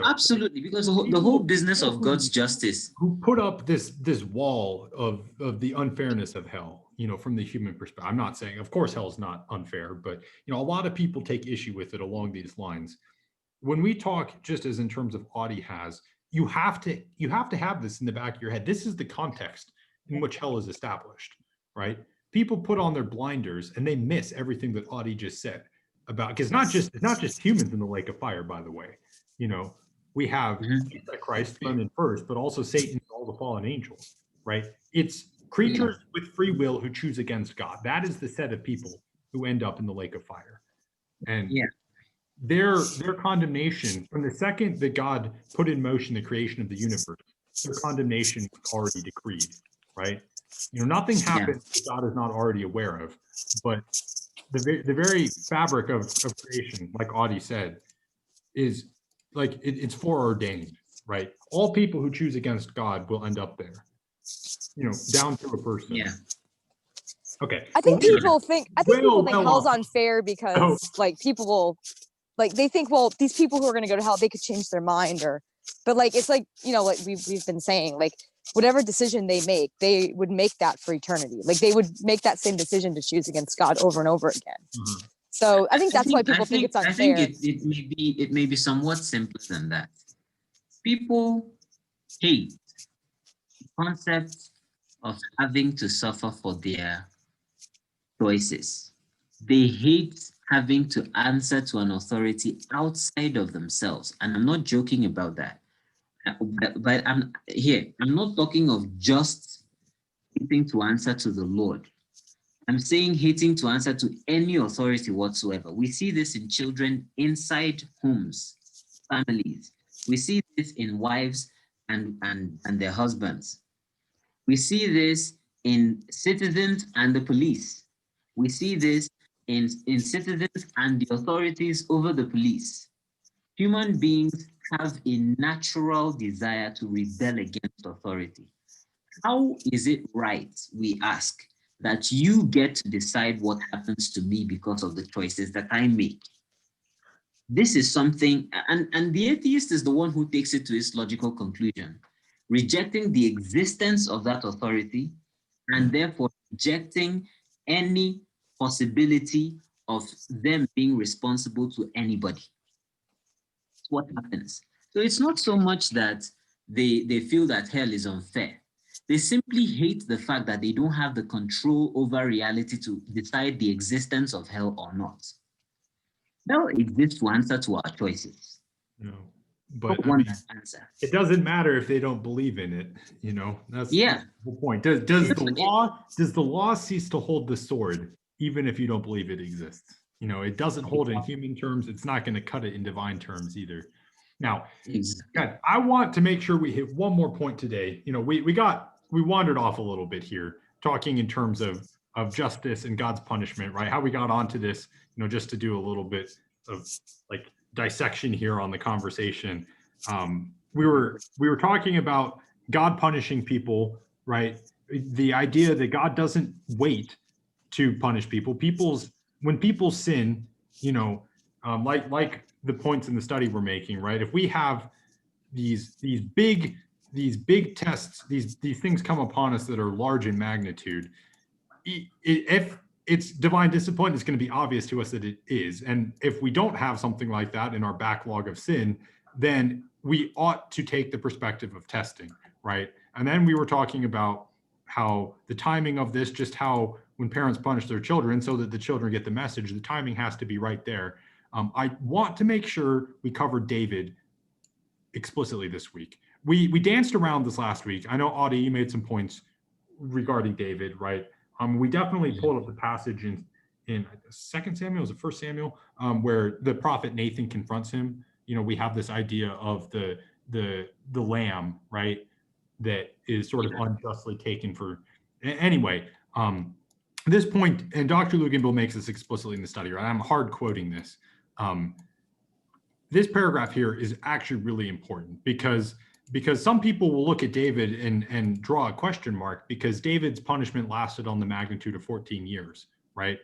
Absolutely, because the whole business of God's justice. Who put up this wall of the unfairness of hell, from the human perspective. I'm not saying, of course, hell is not unfair, but a lot of people take issue with it along these lines. When we talk, just as in terms of Audi has, you have to have this in the back of your head. This is the context in which hell is established, right? People put on their blinders and they miss everything that Audie just said about, because it's not just humans in the lake of fire, by the way. You know, we have Christ thrown in first, but also Satan and all the fallen angels, right? It's creatures with free will who choose against God. That is the set of people who end up in the lake of fire. And their condemnation, from the second that God put in motion the creation of the universe, their condemnation was already decreed, right? You know, nothing happens that God is not already aware of, but the very fabric of creation, like Audie said, is like it's foreordained, right? All people who choose against God will end up there, you know, down to a person. Yeah. Okay. I think people think hell's off. unfair because like people will, like they think, well, these people who are going to go to hell, they could change their mind, or, but like it's like, you know, like we've been saying, like whatever decision they make, they would make that for eternity. Like they would make that same decision to choose against God over and over again. So I think that's why people think it's unfair. I think it may be somewhat simpler than that. People hate the concept of having to suffer for their choices. They hate having to answer to an authority outside of themselves. And I'm not joking about that. But I'm not talking of just hating to answer to the Lord. I'm saying hating to answer to any authority whatsoever. We see this in children inside homes, families. We see this in wives and their husbands. We see this in citizens and the police. We see this in citizens and the authorities over the police. Human beings have a natural desire to rebel against authority. How is it right, we ask, that you get to decide what happens to me because of the choices that I make? This is something, and the atheist is the one who takes it to its logical conclusion, rejecting the existence of that authority and therefore rejecting any possibility of them being responsible to anybody. That's what happens. So it's not so much that they feel that hell is unfair. They simply hate the fact that they don't have the control over reality to decide the existence of hell or not. Hell exists to answer to our choices. No, but I mean, answer. It doesn't matter if they don't believe in it. You know, that's the whole point. Does the law cease to hold the sword even if you don't believe it exists? You know, it doesn't hold in human terms. It's not going to cut it in divine terms either. Now, God, I want to make sure we hit one more point today. You know, we wandered off a little bit here, talking in terms of justice and God's punishment, right? How we got onto this, you know, just to do a little bit of like dissection here on the conversation. We were talking about God punishing people, right? The idea that God doesn't wait to punish people. When people sin, you know, like the points in the study we're making, right? If we have these big tests, these things come upon us that are large in magnitude, if it's divine discipline, it's going to be obvious to us that it is. And if we don't have something like that in our backlog of sin, then we ought to take the perspective of testing, right? And then we were talking about how the timing of this, just how when parents punish their children so that the children get the message, the timing has to be right there. I want to make sure we cover David explicitly this week. We danced around this last week. I know, Audie, you made some points regarding David, right? We definitely pulled up the passage in 2 Samuel, is it 1 Samuel, where the prophet Nathan confronts him. You know, we have this idea of the lamb, right, that is sort of unjustly taken for. Anyway, this point, and Dr. Luganville makes this explicitly in the study, right? I'm hard quoting this. This paragraph here is actually really important because some people will look at David and draw a question mark because David's punishment lasted on the magnitude of 14 years, right?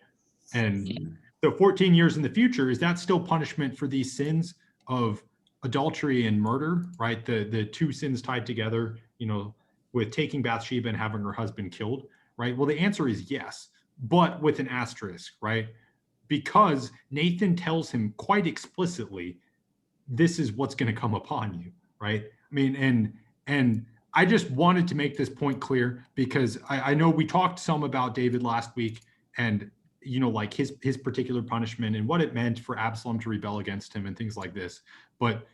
And so 14 years in the future, is that still punishment for these sins of adultery and murder, right? The two sins tied together, you know, with taking Bathsheba and having her husband killed, right? Well, the answer is yes, but with an asterisk, right? Because Nathan tells him quite explicitly, this is what's going to come upon you, right? I mean, and I just wanted to make this point clear because I know we talked some about David last week and, you know, like his particular punishment and what it meant for Absalom to rebel against him and things like this. But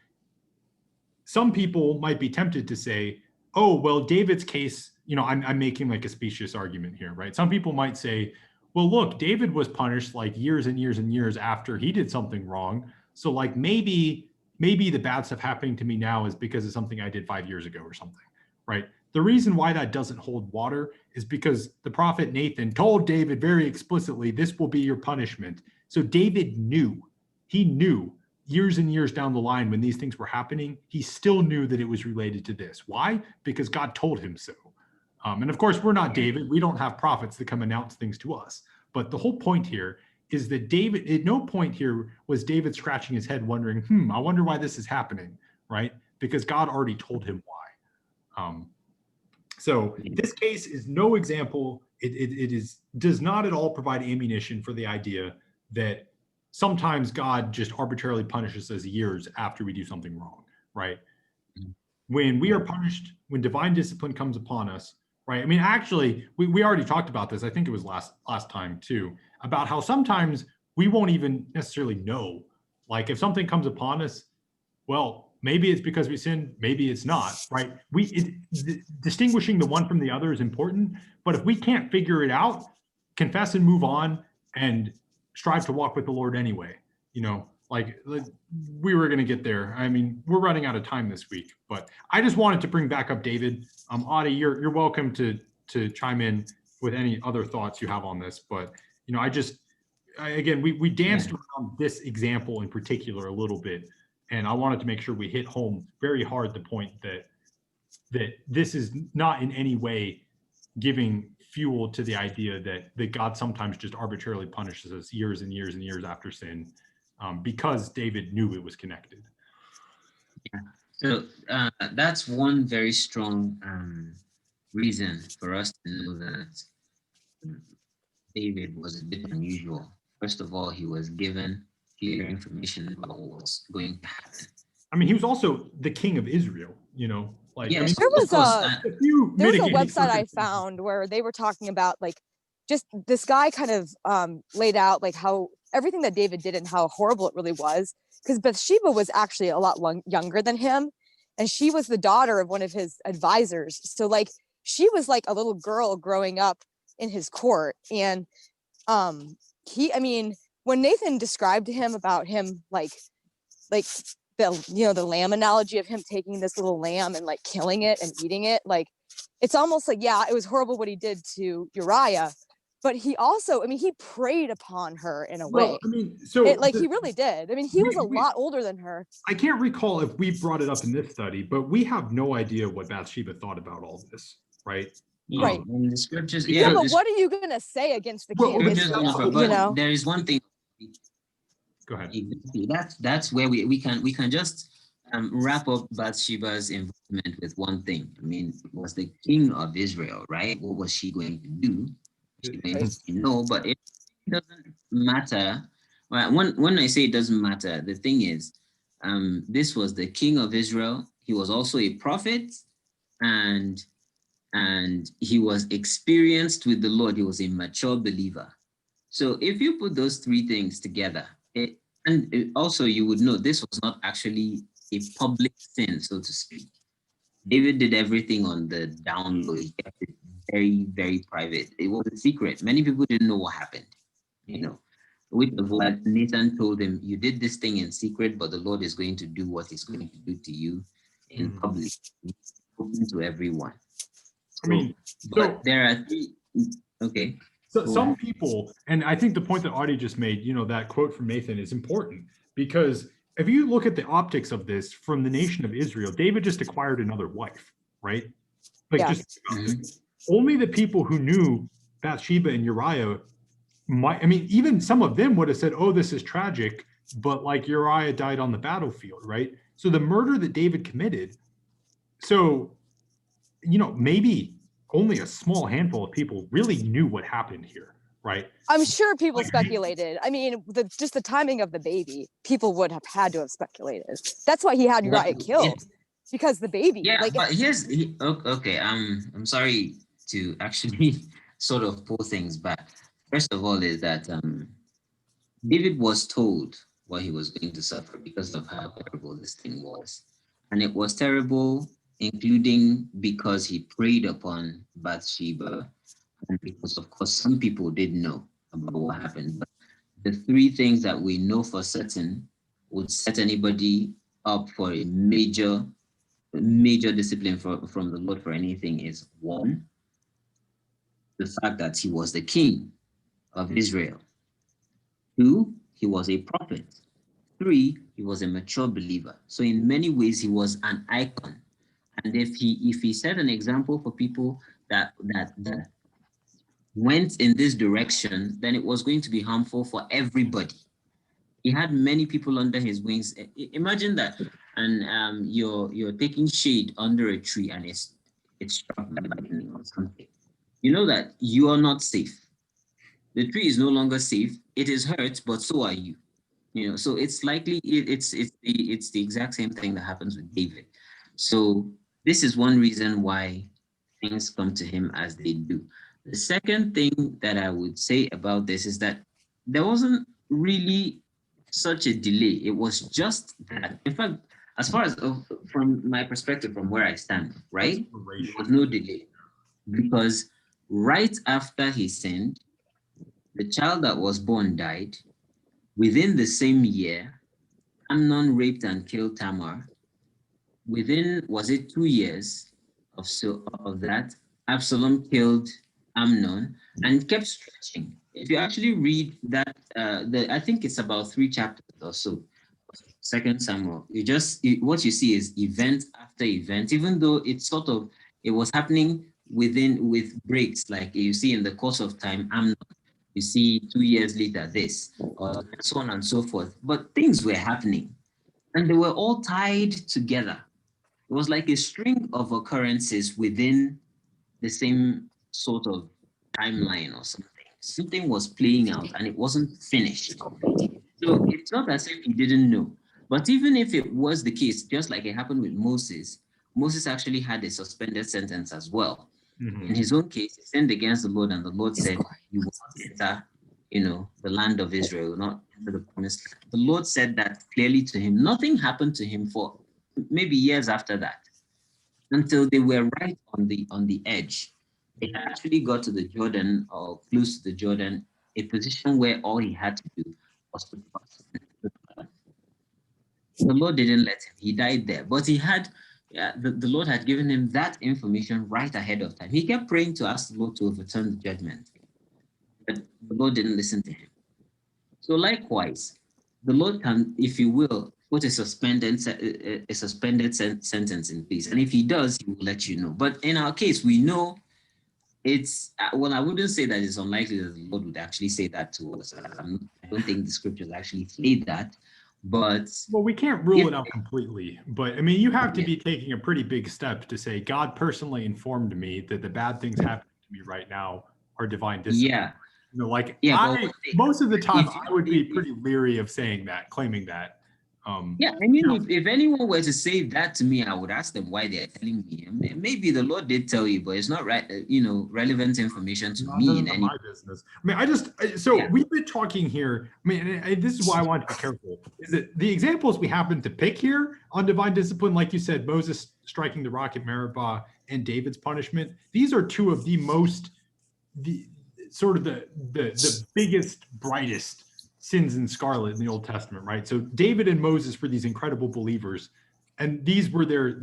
some people might be tempted to say, oh, well, David's case, you know, I'm making like a specious argument here, right? Some people might say, well, look, David was punished like years and years and years after he did something wrong. So like maybe the bad stuff happening to me now is because of something I did 5 years ago or something, right? The reason why that doesn't hold water is because the prophet Nathan told David very explicitly, this will be your punishment. So David knew, he knew years and years down the line when these things were happening, he still knew that it was related to this. Why? Because God told him so. And of course, we're not David. We don't have prophets that come announce things to us. But the whole point here is that David, at no point here was David scratching his head wondering, I wonder why this is happening, right? Because God already told him why. So this case is no example. It does not at all provide ammunition for the idea that sometimes God just arbitrarily punishes us years after we do something wrong, right? When we are punished, when divine discipline comes upon us, right? I mean, actually, we already talked about this. I think it was last time too, about how sometimes we won't even necessarily know. Like if something comes upon us, well, maybe it's because we sinned, maybe it's not, right? Distinguishing the one from the other is important, but if we can't figure it out, confess and move on and strive to walk with the Lord anyway. You know, like we were going to get there. I mean, we're running out of time this week, but I just wanted to bring back up David. Adi, you're welcome to chime in with any other thoughts you have on this. But you know, again, we danced around this example in particular a little bit, and I wanted to make sure we hit home very hard the point that this is not in any way giving fuel to the idea that God sometimes just arbitrarily punishes us years and years and years after sin, because David knew it was connected. Yeah. So that's one very strong reason for us to know that David was a bit unusual. First of all, he was given clear information about what was going to happen. I mean, he was also the king of Israel, you know, like, yes, I mean, there was a mitigating website I found where they were talking about like just this guy kind of laid out like how everything that David did and how horrible it really was, because Bathsheba was actually a lot younger than him, and she was the daughter of one of his advisors. So like she was like a little girl growing up in his court, and I mean, when Nathan described to him about him like the lamb analogy of him taking this little lamb and like killing it and eating it, like it's almost like, yeah, it was horrible what he did to Uriah, but he also, I mean, he preyed upon her in a way. I mean, so he really did. I mean, he was a lot older than her. I can't recall if we brought it up in this study, but we have no idea what Bathsheba thought about all this, right? Right. In the scriptures, but what are you going to say against the king of Israel? You know, there is one thing. Go ahead. That's where we can just wrap up Bathsheba's involvement with one thing. I mean, it was the king of Israel, right? What was she going to do? No, but it doesn't matter. Well, when I say it doesn't matter, the thing is, this was the king of Israel. He was also a prophet, and he was experienced with the Lord. He was a mature believer. So if you put those three things together, also you would know this was not actually a public sin, so to speak. David did everything on the down low. He kept it very, very private. It was a secret. Many people didn't know what happened, you know. Which of what Nathan told him, you did this thing in secret, but the Lord is going to do what he's going to do to you in public, open to everyone. I mean, but there are three. Okay. So some people, and I think the point that Audie just made, you know, that quote from Nathan is important, because if you look at the optics of this from the nation of Israel, David just acquired another wife, right? Like only the people who knew Bathsheba and Uriah might, I mean, even some of them would have said, oh, this is tragic, but like Uriah died on the battlefield, right? So the murder that David committed, so, you know, maybe only a small handful of people really knew what happened here, right? I'm sure people speculated. I mean, just the timing of the baby, people would have had to have speculated. That's why he had Uriah killed. because the baby. Yeah, Like, but okay. I'm sorry to actually sort of pull things back. First of all, is that David was told what he was going to suffer because of how terrible this thing was, and it was terrible, including because he preyed upon Bathsheba, and because, of course, some people did know about what happened. But the three things that we know for certain would set anybody up for a major discipline from the Lord for anything is: one, the fact that he was the king of Israel; two, he was a prophet; three, he was a mature believer. So in many ways, he was an icon. And if he set an example for people that went in this direction, then it was going to be harmful for everybody. He had many people under his wings. Imagine that, and you're taking shade under a tree, and it's struck by lightning or something. You know that you are not safe. The tree is no longer safe. It is hurt, but so are you. You know, so it's likely it's the exact same thing that happens with David. So this is one reason why things come to him as they do. The second thing that I would say about this is that there wasn't really such a delay. It was just that. In fact, as far as from my perspective, from where I stand, right, there was no delay, because right after he sinned, the child that was born died. Within the same year, Amnon raped and killed Tamar. Within, was it 2 years of that, Absalom killed Amnon, and kept stretching. If you actually read that, I think it's about 3 chapters or so, Second Samuel, what you see is event after event, even though it was happening with breaks, like you see in the course of time, Amnon, you see 2 years later this, and so on and so forth. But things were happening, and they were all tied together. It was like a string of occurrences within the same sort of timeline or something. Something was playing out, and it wasn't finished. So it's not as if he didn't know. But even if it was the case, just like it happened with Moses, Moses actually had a suspended sentence as well. Mhm. In his own case, he sinned against the Lord, and the Lord said, "You will not enter, the land of Israel, not enter the promised land." The Lord said that clearly to him. Nothing happened to him for maybe years after that, until they were right on the edge. They actually got to the Jordan, or close to the Jordan, a position where all he had to do was to cross. The Lord didn't let him. He died there. But he had, the Lord had given him that information right ahead of time. He kept praying to ask the Lord to overturn the judgment, but the Lord didn't listen to him. So likewise, the Lord can, if you will, put a suspended sentence in place. And if he does, he will let you know. But in our case, we know it's, well, I wouldn't say that it's unlikely that the Lord would actually say that to us. I don't think the scriptures actually say that. But well, we can't rule it out completely, but I mean, you have to be taking a pretty big step to say, God personally informed me that the bad things happening to me right now are divine discipline. Yeah. Most of the time, I would be pretty leery of saying that, claiming that. Yeah, I mean, if anyone were to say that to me, I would ask them why they're telling me. Maybe the Lord did tell you, but it's not right, relevant information to me in any my business. I mean, we've been talking here. I mean, this is why I want to be careful. Is that the examples we happen to pick here on divine discipline, like you said, Moses striking the rock at Meribah and David's punishment. These are two of the biggest, brightest sins in scarlet in the Old Testament, right? So David and Moses were these incredible believers, and these were their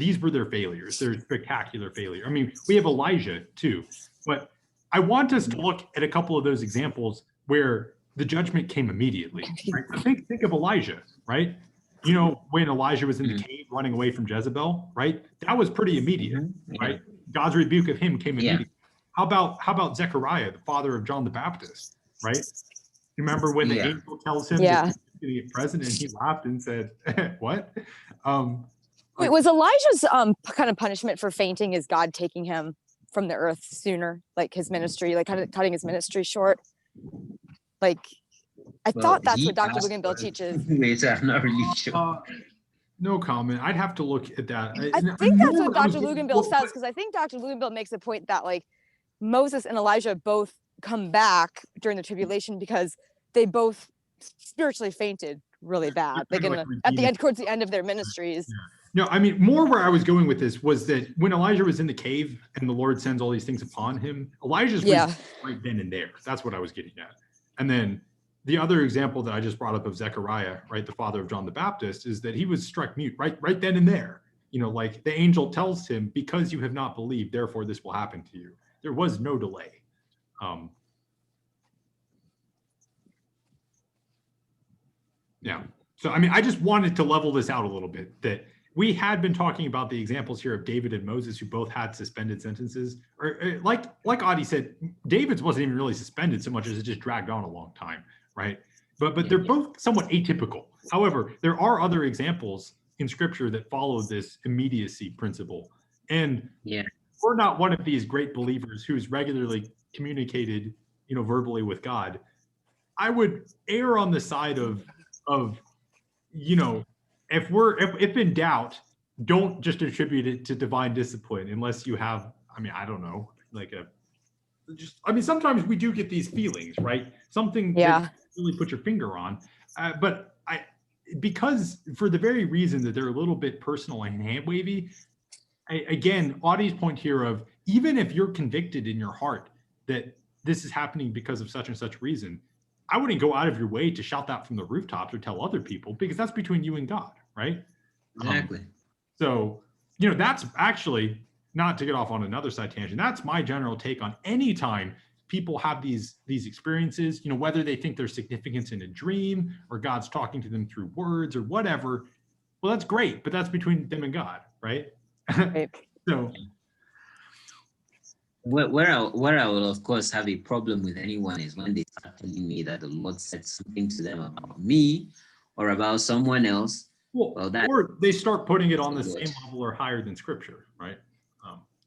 failures, their spectacular failure. I mean, we have Elijah too, but I want us to look at a couple of those examples where the judgment came immediately. Right? So think of Elijah, right? You know, when Elijah was in the cave running away from Jezebel, right? That was pretty immediate, right? God's rebuke of him came immediately. How about Zechariah, the father of John the Baptist, right? Remember when the angel tells him that he's going to get president, and he laughed and said, "What?" Wait, was Elijah's kind of punishment for fainting is God taking him from the earth sooner, like his ministry, like kind of cutting his ministry short? Like, I thought that's what Dr. Bougainville teaches. Wait, I'm not really sure. No comment. I'd have to look at that. I think that's what Dr. Luganbill says, because I think Dr. Luganbill makes the point that like Moses and Elijah both come back during the tribulation because they both spiritually fainted really bad. Like at the end, towards the end of their ministries. Yeah. No, I mean, more where I was going with this was that when Elijah was in the cave and the Lord sends all these things upon him, Elijah's was right then and there. That's what I was getting at. And then the other example that I just brought up of Zechariah, right, the father of John the Baptist, is that he was struck mute right then and there. You know, like the angel tells him, because you have not believed, therefore this will happen to you. There was no delay. Yeah. So, I mean, I just wanted to level this out a little bit, that we had been talking about the examples here of David and Moses, who both had suspended sentences. Or like Adi said, David's wasn't even really suspended so much as it just dragged on a long time, right? But they're both somewhat atypical. However, there are other examples in scripture that follow this immediacy principle. And we're not one of these great believers who's regularly communicated, you know, verbally with God. I would err on the side of you know, if in doubt, don't just attribute it to divine discipline unless you have, I mean, I don't know, like I mean, sometimes we do get these feelings, right? Something that you really put your finger on. But because for the very reason that they're a little bit personal and hand wavy, again, Audie's point here of, even if you're convicted in your heart that this is happening because of such and such reason, I wouldn't go out of your way to shout that from the rooftops or tell other people, because that's between you and God, right? Exactly. So, you know, that's actually, not to get off on another side tangent, that's my general take on any time people have these experiences, you know, whether they think there's significance in a dream or God's talking to them through words or whatever. Well, that's great, but that's between them and God, right? Right. So where I will of course have a problem with anyone is when they start telling me that the Lord said something to them about me or about someone else. Well, or they start putting it on the same level or higher than scripture, right?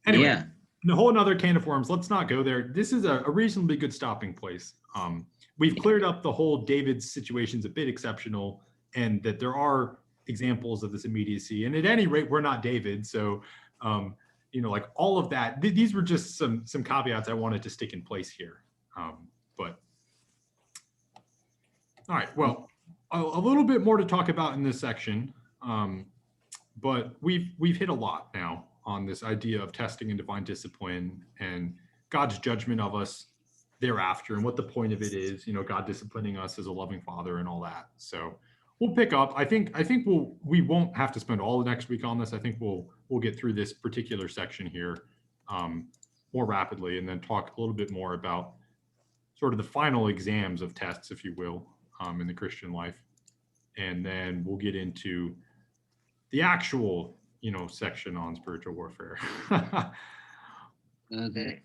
Anyway, a whole another can of worms. Let's not go there. This is a reasonably good stopping place. We've cleared up the whole David's situation's a bit exceptional, and that there are examples of this immediacy. And at any rate, we're not David, so you know, like all of that. These were just some caveats I wanted to stick in place here. But all right, well, a little bit more to talk about in this section, but we've hit a lot now on this idea of testing and divine discipline and God's judgment of us thereafter, and what the point of it is, you know, God disciplining us as a loving father and all that. So we'll pick up. I think we won't have to spend all the next week on this. I think we'll get through this particular section here more rapidly, and then talk a little bit more about sort of the final exams of tests, if you will, in the Christian life. And then we'll get into the actual, you know, section on spiritual warfare. Okay.